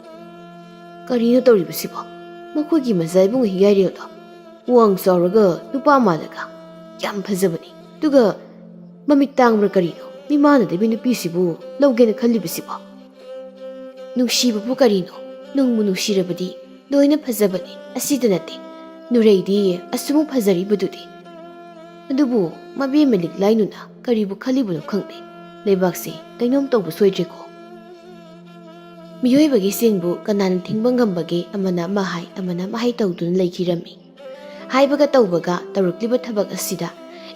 ꯀꯔꯤꯅꯣ ꯇꯧꯔꯤꯕꯁꯤꯕꯣ? ꯃꯈꯣꯏꯒꯤ ꯃꯆꯥ ꯏꯕꯨꯡ ꯍꯤꯌꯥꯏꯔꯦꯜꯗꯣ ꯋꯥꯡ ꯆꯥꯎꯔꯒ ꯅꯨꯄꯥ ꯃꯥꯜꯂꯒ ꯌꯥꯝ ꯐꯖꯕꯅꯤ, ꯑꯗꯨꯒ ꯃꯃꯤꯠ ꯇꯥꯡꯕ꯭ꯔꯥ ꯀꯔꯤꯅꯣ ꯃꯤꯃꯥꯟꯅꯗꯕꯤ ꯅꯨꯄꯤꯁꯤꯕꯨ ꯂꯧꯒꯦꯅ ꯈꯜꯂꯤꯕꯁꯤꯕꯣ? ꯅꯨꯡꯁꯤꯕꯕꯨ ꯀꯔꯤꯅꯣ? ꯅꯨꯡꯕꯨ ꯅꯨꯡꯁꯤꯔꯕꯗꯤ ꯂꯣꯏꯅ ꯐꯖꯕꯅꯤ, ꯑꯁꯤꯗ ꯅꯠꯇꯦ. ꯅꯨꯔꯩꯗꯤ ꯑꯁꯨꯃꯨꯛ ꯐꯖꯔꯤꯕꯗꯨꯗꯤ. ꯑꯗꯨꯕꯨ ꯃꯕꯦꯝꯃ ꯂꯤꯛꯂꯥꯏꯅꯨꯅ ꯀꯔꯤꯕꯨ ꯈꯜꯂꯤꯕꯅꯣ ꯈꯪꯗꯦ. ꯂꯩꯕꯥꯛꯁꯦ ꯀꯩꯅꯣꯝ ꯇꯧꯕ ꯁꯣꯏꯗ꯭ꯔꯦꯀꯣ. ꯃꯤꯑꯣꯏꯕꯒꯤ ꯆꯤꯟꯕꯨ ꯀꯅꯥꯅ ꯊꯤꯡꯕ ꯉꯝꯕꯒꯦ? ꯑꯃꯅ ꯑꯃ ꯍꯥꯏ, ꯑꯃꯅ ꯑꯃ ꯍꯥꯏ ꯇꯧꯗꯨꯅ ꯂꯩꯈꯤꯔꯝꯃꯤ. ꯍꯥꯏꯕꯒ ꯇꯧꯕꯒ ꯇꯧꯔꯛꯂꯤꯕ ꯊꯕꯛ ꯑꯁꯤꯗ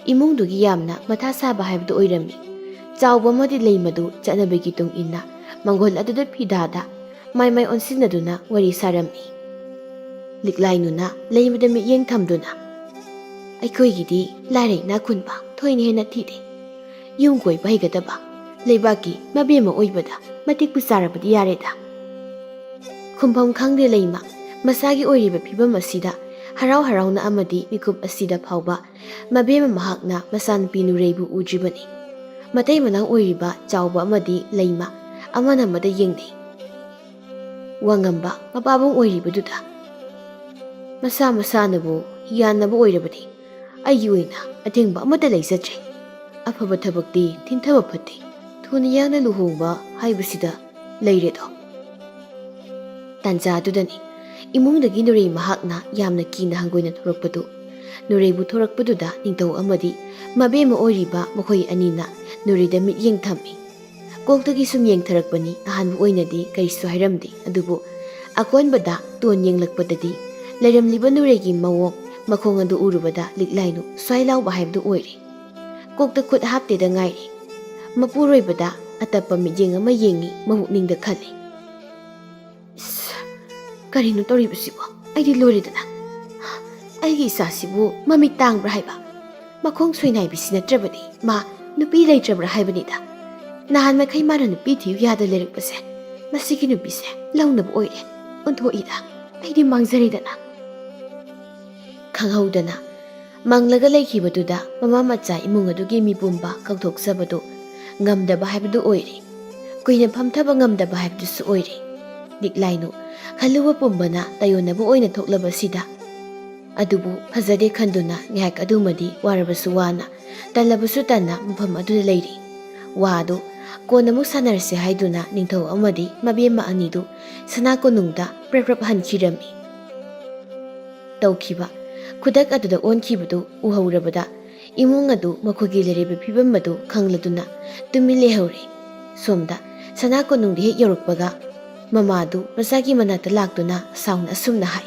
ꯏꯃꯨꯡꯗꯨꯒꯤ ꯌꯥꯝꯅ ꯃꯊꯥ ꯁꯥꯕ ꯍꯥꯏꯕꯗꯨ ꯑꯣꯏꯔꯝꯃꯤ. ꯆꯥꯎꯕ ꯑꯃꯗꯤ ꯂꯩ ꯃꯗꯨ ꯆꯠꯅꯕꯤꯒꯤ ꯇꯨꯡ ꯏꯟꯅ ꯃꯪꯒꯣꯜ ꯑꯗꯨꯗ ꯐꯤꯗꯥꯗ ꯃꯥꯏ ꯑꯣꯟꯁꯤꯟꯅꯗꯨꯅ ꯋꯥꯔꯤ ꯁꯥꯔꯝꯃꯤ. ꯂꯤꯛꯂꯥꯏꯅꯨꯅ ꯂꯩꯃꯗ ꯃꯤꯠꯌꯦꯡ ꯊꯝꯗꯨꯅ, ꯑꯩꯈꯣꯏꯒꯤꯗꯤ ꯂꯥꯏꯔ ꯏꯅꯥꯛ ꯈꯨꯟꯕ ꯊꯣꯏꯅ ꯍꯦꯟꯅ ꯊꯤꯗꯦ. ꯌꯨꯝ ꯀꯣꯏꯕ ꯍꯩꯒꯗꯕ ꯂꯩꯕꯥꯛꯀꯤ ꯃꯕꯦꯝꯃ ꯑꯣꯏꯕꯗ ꯃꯇꯤꯛꯄꯨ ꯆꯥꯔꯕꯗꯤ ꯌꯥꯔꯦꯗ. ꯈꯨꯝꯐꯝ ꯈꯪꯗꯦ ꯂꯩꯃ. ꯃꯁꯥꯒꯤ ꯑꯣꯏꯔꯤꯕ ꯐꯤꯕꯝ ꯑꯁꯤꯗ ꯍꯔꯥꯎ ꯍꯔꯥꯎꯅ ꯑꯃꯗꯤ ꯃꯤꯀꯨꯞ ꯑꯁꯤꯗ ꯐꯥꯎꯕ ꯃꯕꯦꯝꯃ ꯃꯍꯥꯛꯅ ꯃꯆꯥꯅꯨꯄꯤ ꯅꯨꯔꯩꯕꯨ ꯎꯗ꯭ꯔꯤꯕꯅꯤ. ꯃꯇꯩ ꯃꯅꯥꯎ ꯑꯣꯏꯔꯤꯕ ꯆꯥꯎꯕ ꯑꯃꯗꯤ ꯂꯩꯃ ꯑꯃꯅ ꯑꯃꯗ ꯌꯦꯡꯅꯩ. ꯋꯥꯉꯝꯕ ꯃꯄꯥꯕꯨꯡ ꯑꯣꯏꯔꯤꯕꯗꯨꯗ ꯃꯁꯥ ꯃꯁꯥꯅꯕꯨ ꯌꯥꯅꯕ ꯑꯣꯏꯔꯕꯗꯤ ꯑꯩꯒꯤ ꯑꯣꯏꯅ ꯑꯊꯤꯡꯕ ꯑꯃꯠꯇ ꯂꯩꯖꯗ꯭ꯔꯦ. ꯑꯐꯕ ꯊꯕꯛꯇꯤ ꯊꯤꯟꯊꯕ ꯐꯠꯇꯦ. ꯊꯨꯅ ꯌꯥꯡꯅ ꯂꯨꯍꯣꯡꯕ ꯍꯥꯏꯕꯁꯤꯗ ꯂꯩꯔꯦꯗꯣ. ꯇꯥꯟꯖꯥꯗꯨꯗꯅꯤ ꯏꯃꯨꯡꯗꯒꯤ ꯅꯨꯔꯩ ꯃꯍꯥꯛꯅ ꯌꯥꯝꯅ ꯀꯤꯅ ꯍꯪꯒꯣꯏꯅ ꯊꯣꯔꯛꯄꯗꯨ. ꯅꯨꯔꯩꯕꯨ ꯊꯣꯔꯛꯄꯗꯨꯗ ꯅꯤꯡꯊꯧ ꯑꯃꯗꯤ ꯃꯕꯦꯝꯃ ꯑꯣꯏꯔꯤꯕ ꯃꯈꯣꯏ ꯑꯅꯤꯅ ꯅꯨꯔꯩꯗ ꯃꯤꯠꯌꯦꯡ ꯊꯝꯃꯤ. ꯀꯣꯛꯇꯒꯤ ꯁꯨꯝ ꯌꯦꯡꯊꯔꯛꯄꯅꯤ. ꯑꯍꯥꯟꯕ ꯑꯣꯏꯅꯗꯤ ꯀꯔꯤꯁꯨ ꯍꯥꯏꯔꯝꯗꯦ. ꯑꯗꯨꯕꯨ ꯑꯀꯣꯟꯕꯗ ꯇꯣꯟ ꯌꯦꯡꯂꯛꯄꯗꯗꯤ ꯂꯩꯔꯝꯂꯤꯕ ꯅꯨꯔꯩꯒꯤ ꯃꯑꯣꯡ ꯃꯈꯣꯡ ꯑꯗꯨ ꯎꯔꯨꯕꯗ ꯂꯤꯛꯂꯥꯏꯅꯨ ꯁ꯭ꯋꯥꯏ ꯂꯥꯎꯕ ꯍꯥꯏꯕꯗꯨ ꯑꯣꯏꯔꯦ. ꯀꯣꯛꯇ ꯈꯨꯠ ꯍꯥꯞꯇꯦꯗ ꯉꯥꯏꯔꯦ. ꯃꯄꯨꯔꯣꯏꯕꯗ ꯑꯇꯞꯄ ꯃꯤꯠꯌꯦꯡ ꯑꯃ ꯌꯦꯡꯉꯤ. ꯃꯕꯨꯛꯅꯤꯡꯗ ꯈꯜꯂꯤ, ꯀꯔꯤꯅꯣ ꯇꯧꯔꯤꯕꯁꯤꯕꯣ? ꯑꯩꯗꯤ ꯂꯣꯏꯔꯦꯗꯅ. ꯑꯩꯒꯤ ꯏꯆꯥꯁꯤꯕꯨ ꯃꯃꯤꯠ ꯇꯥꯡꯕ꯭ꯔꯥ ꯍꯥꯏꯕ, ꯃꯈꯣꯡ ꯁꯣꯏꯅꯥꯏꯕꯤꯁꯤ ꯅꯠꯇ꯭ꯔꯕꯗꯤ ꯃꯥ ꯅꯨꯄꯤ ꯂꯩꯇ꯭ꯔꯕ꯭ꯔꯥ ꯍꯥꯏꯕꯅꯤꯗ. ꯅꯍꯥꯟ ꯃꯈꯩ ꯃꯥꯅ ꯅꯨꯄꯤ ꯊꯤꯌꯨ ꯌꯥꯗ ꯂꯩꯔꯛꯄꯁꯦ ꯃꯁꯤꯒꯤ ꯅꯨꯄꯤꯁꯦ ꯂꯧꯅꯕ ꯑꯣꯏꯔꯦ. ꯑꯣꯟꯊꯣꯛꯏꯗ, ꯑꯩꯗꯤ ꯃꯥꯡꯖꯔꯦꯗꯅ. ꯈꯪꯍꯧꯗꯅ ꯃꯪꯂꯒ ꯂꯩꯈꯤꯕꯗꯨꯗ ꯃꯃꯥ ꯃꯆꯥ ꯏꯃꯨꯡ ꯑꯗꯨꯒꯤ ꯃꯤꯄꯨꯝꯕ ꯀꯧꯊꯣꯛꯆꯕꯗꯨ ꯉꯝꯗꯕ ꯍꯥꯏꯕꯗꯨ ꯑꯣꯏꯔꯦ. ꯀꯨꯏꯅ ꯐꯝꯊꯕ ꯉꯝꯗꯕ ꯍꯥꯏꯕꯗꯨꯁꯨ ꯑꯣꯏꯔꯦ. ꯂꯤꯛꯂꯥꯏꯅꯨ ꯈꯜꯂꯨꯕ ꯄꯨꯝꯕꯅ ꯇꯥꯌꯣꯟꯅꯕ ꯑꯣꯏꯅ ꯊꯣꯛꯂꯕꯁꯤꯗ. ꯑꯗꯨꯕꯨ ꯐꯖꯗꯦ ꯈꯟꯗꯨꯅ ꯉꯥꯏꯍꯥꯛ ꯑꯗꯨꯃꯗꯤ ꯋꯥꯔꯕꯁꯨ ꯋꯥꯅ, ꯇꯜꯂꯕꯁꯨ ꯇꯟꯅ ꯃꯐꯝ ꯑꯗꯨꯗ ꯂꯩꯔꯤ. ꯋꯥꯗꯨ ꯀꯣꯟꯅꯃꯨꯛ ꯁꯥꯟꯅꯔꯁꯦ ꯍꯥꯏꯗꯨꯅ ꯅꯤꯡꯊꯧ ꯑꯃꯗꯤ ꯃꯕꯦꯝꯃ ꯑꯅꯤꯗꯨ ꯁꯅꯥ ꯀꯣꯅꯨꯡꯗ ꯄ꯭ꯔꯞ ꯄ꯭ꯔꯞ ꯍꯟꯈꯤꯔꯝꯃꯤ. ꯇꯧꯈꯤꯕ ꯈꯨꯗꯛ ꯑꯗꯨꯗ ꯑꯣꯟꯈꯤꯕꯗꯨ ꯎꯍꯧꯔꯕꯗ ꯏꯃꯨꯡ ꯑꯗꯨ ꯃꯈꯣꯏꯒꯤ ꯂꯩꯔꯤꯕ ꯐꯤꯕꯝ ꯑꯗꯨ ꯈꯪꯂꯗꯨꯅ ꯇꯨꯃꯤꯟ ꯂꯩꯍꯧꯔꯦ. ꯁꯣꯝꯗ ꯁꯅꯥ ꯀꯣꯅꯨꯡꯗ ꯍꯦꯛ ꯌꯧꯔꯛꯄꯒ ꯃꯃꯥꯗꯨ ꯃꯆꯥꯒꯤ ꯃꯅꯥꯛꯇ ꯂꯥꯛꯇꯨꯅ ꯁꯥꯎꯅ ꯑꯁꯨꯝꯅ ꯍꯥꯏ,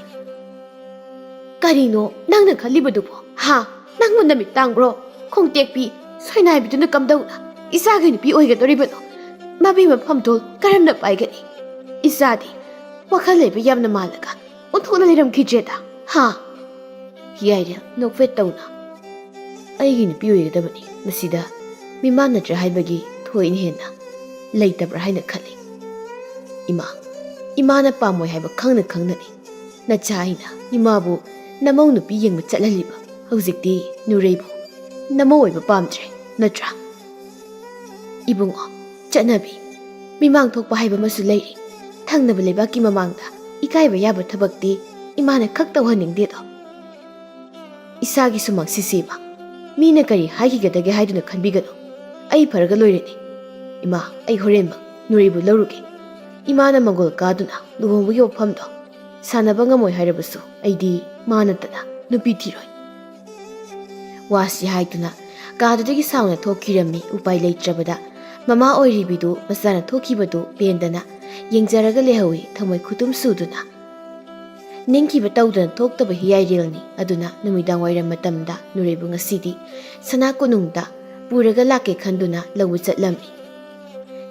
ꯀꯔꯤꯅꯣ ꯅꯪꯅ ꯈꯜꯂꯤꯕꯗꯨꯕꯣ? ꯍꯥ, ꯅꯪꯕꯨ ꯅꯃꯤꯠ ꯇꯥꯡꯕ꯭ꯔꯣ? ꯈꯣꯡꯇꯦꯛꯄꯤ ꯁꯣꯏꯅꯥꯏꯕꯤꯗꯨꯅ ꯀꯝꯗꯧꯅ ꯏꯆꯥꯒꯤ ꯅꯨꯄꯤ ꯑꯣꯏꯒꯗꯧꯔꯤꯕꯅꯣ? ꯃꯕꯦꯝꯃ ꯐꯝꯇꯣꯜ ꯀꯔꯝꯅ ꯄꯥꯏꯒꯅꯤ? ꯏꯆꯥꯗꯤ ꯋꯥꯈꯜ ꯂꯩꯕ ꯌꯥꯝꯅ ꯃꯥꯜꯂꯒ ꯑꯣꯟꯊꯣꯛꯅ ꯂꯩꯔꯝꯈꯤꯗ꯭ꯔꯦꯗ. ꯍꯥ? ꯍꯤꯌꯥꯏꯔꯦꯜ ꯅꯣꯛꯐꯦꯠ ꯇꯧꯅ, ꯑꯩꯒꯤ ꯅꯨꯄꯤ ꯑꯣꯏꯒꯗꯕꯅꯤ. ꯃꯁꯤꯗ ꯃꯤꯃꯥꯟꯅꯗ꯭ꯔꯦ ꯍꯥꯏꯕꯒꯤ ꯊꯣꯏꯅ ꯍꯦꯟꯅ ꯂꯩꯇꯕ꯭ꯔꯥ ꯍꯥꯏꯅ ꯈꯜꯂꯤ. ꯏꯃꯥꯅ ꯄꯥꯝꯃꯣꯏ ꯍꯥꯏꯕ ꯈꯪꯅ ꯈꯪꯅꯅꯤ ꯅꯆꯥ ꯑꯩꯅ ꯏꯃꯥꯕꯨ ꯅꯃꯧ ꯅꯨꯄꯤ ꯌꯦꯡꯕ ꯆꯠꯍꯜꯂꯤꯕ. ꯍꯧꯖꯤꯛꯇꯤ ꯅꯨꯔꯩꯕꯨ ꯅꯃꯧ ꯑꯣꯏꯕ ꯄꯥꯝꯗ꯭ꯔꯦ ꯅꯠꯇ꯭ꯔꯥ? ꯏꯕꯨꯡꯉꯣ, ꯆꯠꯅꯕꯤ ꯃꯤꯃꯥꯡ ꯊꯣꯛꯄ ꯍꯥꯏꯕ ꯑꯃꯁꯨ ꯂꯩꯔꯤ. ꯊꯪꯅꯕ ꯂꯩꯕꯥꯛꯀꯤ ꯃꯃꯥꯡꯗ ꯏꯀꯥꯏꯕ ꯌꯥꯕ ꯊꯕꯛꯇꯤ ꯏꯃꯥꯅ ꯈꯛ ꯇꯧꯍꯟꯅꯤꯡꯗꯦꯗꯣ. ꯏꯁꯥꯒꯤ ꯁꯨꯃꯥꯡ ꯁꯤꯁꯤꯕ ꯃꯤꯅ ꯀꯔꯤ ꯍꯥꯏꯈꯤꯒꯗꯒꯦ ꯍꯥꯏꯗꯨꯅ ꯈꯟꯕꯤꯒꯅꯨ. ꯑꯩ ꯐꯔꯒ ꯂꯣꯏꯔꯦꯅꯤ. ꯏꯃꯥ, ꯑꯩ ꯍꯣꯔꯦꯟꯃꯛ ꯅꯨꯔꯩꯕꯨ ꯂꯧꯔꯨꯒꯦ. ꯏꯃꯥꯅ ꯃꯪꯒꯣꯜ ꯀꯥꯗꯨꯅ ꯂꯨꯍꯣꯡꯕꯒꯤ ꯋꯥꯐꯝꯗꯣ ꯁꯥꯟꯅꯕ ꯉꯝꯃꯣꯏ ꯍꯥꯏꯔꯕꯁꯨ ꯑꯩꯗꯤ ꯃꯥ ꯅꯠꯇꯅ ꯅꯨꯄꯤ ꯊꯤꯔꯣꯏ. ꯋꯥꯁꯤ ꯍꯥꯏꯗꯨꯅ ꯀꯥꯗꯨꯗꯒꯤ ꯁꯥꯎꯅ ꯊꯣꯛꯈꯤꯔꯝꯃꯤ. ꯎꯄꯥꯏ ꯂꯩꯇ꯭ꯔꯕꯗ ꯃꯃꯥ ꯑꯣꯏꯔꯤꯕꯤꯗꯨ ꯃꯆꯥꯅ ꯊꯣꯛꯈꯤꯕꯗꯨ ꯄꯦꯟꯗꯅ ꯌꯦꯡꯖꯔꯒ ꯂꯩꯍꯧꯏ ꯊꯃꯣꯏ ꯈꯨꯇꯨꯝ ꯁꯨꯗꯨꯅ꯫ ꯅꯤꯡꯈꯤꯕ ꯇꯧꯗꯅ ꯊꯣꯛꯇꯕ ꯍꯤꯌꯥꯏꯔꯦꯜꯅꯤ ꯑꯗꯨꯅ ꯅꯨꯃꯤꯗꯥꯡ ꯋꯥꯏꯔꯝ ꯃꯇꯝꯗ ꯅꯨꯔꯩꯕꯨ ꯉꯁꯤꯗꯤ ꯁꯅꯥ ꯀꯣꯅꯨꯡꯗ ꯄꯨꯔꯒ ꯂꯥꯛꯀꯦ ꯈꯟꯗꯨꯅ ꯂꯧꯕ ꯆꯠꯂꯝꯃꯤ꯫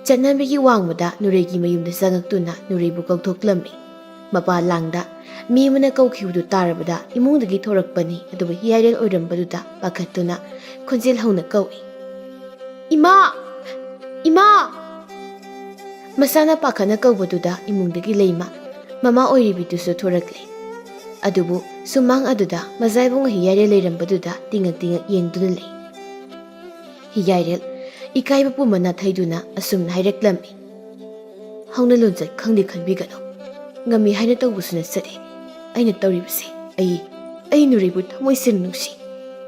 ꯆꯠꯅꯕꯤꯒꯤ ꯋꯥꯡꯃꯗ ꯅꯨꯔꯩꯒꯤ ꯃꯌꯨꯝꯗ ꯆꯪꯉꯛꯇꯨꯅ ꯅꯨꯔꯩꯕꯨ ꯀꯧꯊꯣꯛꯂꯝꯃꯤ꯫ ꯃꯄꯥꯟꯂꯥꯡꯗ ꯃꯤ ꯑꯃꯅ ꯀꯧꯈꯤꯕꯗꯨ ꯇꯥꯔꯕꯗ ꯏꯃꯨꯡꯗꯒꯤ ꯊꯣꯔꯛꯄꯅꯤ ꯑꯗꯨꯕꯨ ꯍꯤꯌꯥꯏꯔꯦꯜ ꯑꯣꯏꯔꯝꯕꯗꯨꯗ ꯄꯥꯈꯠꯇꯨꯅ ꯈꯣꯟꯖꯦꯜ ꯍꯧꯅ ꯀꯧꯏ꯫ "ꯏꯃꯥ! ꯏꯃꯥ!" ꯃꯁꯥꯅ ꯄꯥꯈꯠꯅ ꯀꯧꯕꯗꯨꯗ ꯏꯃꯨꯡꯗꯒꯤ ꯂꯩꯃ ꯃꯃꯥ ꯑꯣꯏꯔꯤꯕꯤꯗꯨꯁꯨ ꯊꯣꯔꯛꯂꯦ꯫ ꯑꯗꯨꯕꯨ ꯁꯨꯃꯥꯡ ꯑꯗꯨꯗ ꯃꯖꯥꯏꯕꯨꯡ ꯍꯤꯌꯥꯏꯔꯦꯜ ꯂꯩꯔꯝꯕꯗꯨꯗ ꯇꯤꯡꯉꯛ ꯇꯤꯡꯉꯛ ꯌꯦꯡꯗꯨꯅ ꯂꯩ꯫ ꯍꯤꯌꯥꯏꯔꯦꯜ ꯏꯀꯥꯏꯕ ꯄꯨꯝꯕ ꯊꯩꯗꯨꯅ ꯑꯁꯨꯝꯅ ꯍꯥꯏꯔꯛꯂꯝꯃꯤ꯫ "ꯍꯧꯅ ꯂꯣꯟꯆꯠ ꯈꯪꯗꯦ ꯈꯟꯕꯤꯒꯅꯨ, ꯉꯝꯃꯤ ꯍꯥꯏꯅ ꯇꯧꯕꯁꯨ ꯅꯠꯆꯗꯦ꯫ ꯑꯩꯅ ꯇꯧꯔꯤꯕꯁꯦ ꯑꯩ ꯅꯨꯔꯩꯕꯨ ꯊꯃꯣꯏ ꯁꯦꯡꯅ ꯅꯨꯡꯁꯤ꯫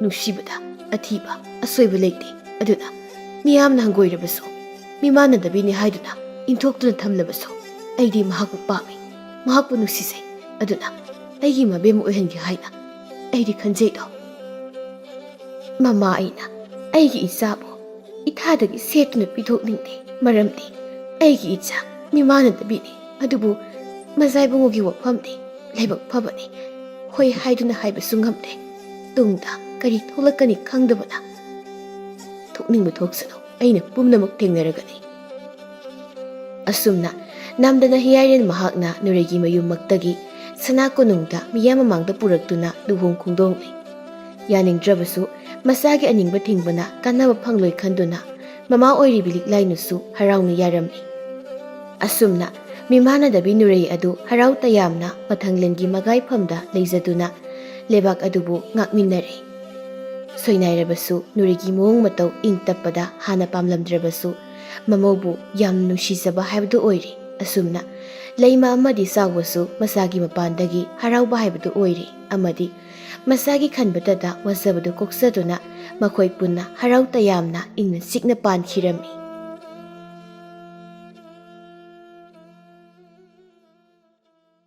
ꯅꯨꯡꯁꯤꯕꯗ ꯑꯊꯤꯕ ꯑꯁꯣꯏꯕ ꯂꯩꯇꯦ꯫ ꯑꯗꯨꯅ ꯃꯤꯌꯥꯝꯅ ꯍꯪꯒꯣꯏꯔꯕꯁꯨ, ꯃꯤꯃꯥꯟꯅꯗꯕꯤꯅꯤ ꯍꯥꯏꯗꯨꯅ ꯏꯟꯊꯣꯛꯇꯨꯅ ꯊꯝꯂꯕꯁꯨ ꯑꯩꯗꯤ ꯃꯍꯥꯛꯄꯨ ꯄꯥꯝꯃꯤ, ꯃꯍꯥꯛꯄꯨ ꯅꯨꯡꯁꯤꯖꯩ꯫ ꯑꯗꯨꯅ ꯑꯩꯒꯤ ꯃꯕꯦꯝꯃ ꯑꯣꯏꯍꯟꯒꯦ ꯍꯥꯏꯅ ꯑꯩꯗꯤ ꯈꯟꯖꯩꯗꯣ꯫ ꯃꯃꯥ, ꯑꯩꯅ ꯑꯩꯒꯤ ꯏꯆꯥꯕꯨ ꯏꯊꯥꯗꯒꯤ ꯁꯦꯠꯇꯨꯅ ꯄꯤꯊꯣꯛꯅꯤꯡꯗꯦ, ꯃꯔꯝꯗꯤ ꯑꯩꯒꯤ ꯏꯆꯥ ꯃꯤꯃꯥꯟꯅꯗꯕꯤꯅꯤ꯫ ꯑꯗꯨꯕꯨ ꯃꯖꯥꯏꯕꯨꯡꯒꯤ ꯋꯥꯐꯝꯗꯤ ꯂꯥꯏꯕꯛ ꯐꯕꯅꯤ, ꯍꯣꯏ ꯍꯥꯏꯗꯨꯅ ꯍꯥꯏꯕꯁꯨ ꯉꯝꯗꯦ꯫ ꯇꯨꯡꯗ ꯀꯔꯤ ꯊꯣꯛꯂꯛꯀꯅꯤ ꯈꯪꯗꯕꯅ꯫ ꯊꯣꯛꯅꯤꯡꯕ ꯊꯣꯛꯁꯅꯨ, ꯑꯩꯅ ꯄꯨꯝꯅꯃꯛ ꯊꯦꯡꯅꯔꯒꯅꯤ." ꯑꯁꯨꯝꯅ ꯅꯝꯗꯅ ꯍꯤꯌꯥꯏꯔꯦꯜ ꯃꯍꯥꯛꯅ ꯅꯨꯔꯩꯒꯤ ꯃꯌꯨꯝꯃꯛꯇꯒꯤ ꯁꯅꯥ ꯀꯣꯅꯨꯡꯗ ꯃꯤꯌꯥꯝ ꯃꯃꯥꯡꯗ ꯄꯨꯔꯛꯇꯨꯅ ꯂꯨꯍꯣꯡ ꯈꯣꯡꯗꯣꯡꯂꯦ꯫ ꯌꯥꯅꯤꯡꯗ꯭ꯔꯕꯁꯨ ꯃꯆꯥꯒꯤ ꯑꯅꯤꯡꯕ ꯊꯤꯡꯕꯅ ꯀꯥꯟꯅꯕ ꯐꯪꯂꯣꯏ ꯈꯟꯗꯨꯅ ꯃꯃꯥ ꯑꯣꯏꯔꯤꯕꯤ ꯂꯤꯛꯂꯥꯏꯅꯁꯨ ꯍꯔꯥꯎꯅ ꯌꯥꯔꯝꯃꯤ꯫ ꯑꯁꯨꯝꯅ ꯃꯤꯃꯥꯟꯅꯗꯕꯤ ꯅꯨꯔꯩ ꯑꯗꯨ ꯍꯔꯥꯎ ꯇꯌꯥꯝꯅ ꯃꯊꯪꯂꯦꯟꯒꯤ ꯃꯒꯥꯏꯐꯝꯗ ꯂꯩꯖꯗꯨꯅ ꯂꯩꯕꯥꯛ ꯑꯗꯨꯕꯨ ꯉꯥꯛꯃꯤꯟꯅꯔꯦ꯫ ꯁꯣꯏꯅꯥꯏꯔꯕꯁꯨ ꯅꯨꯔꯩꯒꯤ ꯃꯑꯣꯡ ꯃꯇꯧ ꯏꯪ ꯇꯞꯄꯗ ꯍꯥꯟꯅ ꯄꯥꯝꯂꯝꯗ꯭ꯔꯕꯁꯨ ꯃꯃꯧꯕꯨ ꯌꯥꯝꯅ ꯅꯨꯡꯁꯤꯖꯕ ꯍꯥꯏꯕꯗꯨ ꯑꯣꯏꯔꯦ꯫ ꯑꯁꯨꯝꯅ ꯂꯩꯃ ꯑꯃꯗꯤ ꯆꯥꯎꯕꯁꯨ ꯃꯆꯥꯒꯤ ꯃꯄꯥꯟꯗꯒꯤ ꯍꯔꯥꯎꯕ ꯍꯥꯏꯕꯗꯨ ꯑꯣꯏꯔꯦ ꯑꯃꯗꯤ ꯃꯆꯥꯒꯤ ꯈꯟꯕꯇꯗ ꯋꯥꯖꯕꯗꯨ ꯀꯣꯛꯆꯗꯨꯅ ꯃꯈꯣꯏ ꯄꯨꯟꯅ ꯍꯔꯥꯎ ꯇꯌꯥꯝꯅ ꯏꯪꯅ ꯆꯤꯛꯅ ꯄꯥꯟꯈꯤꯔꯝꯃꯤ꯫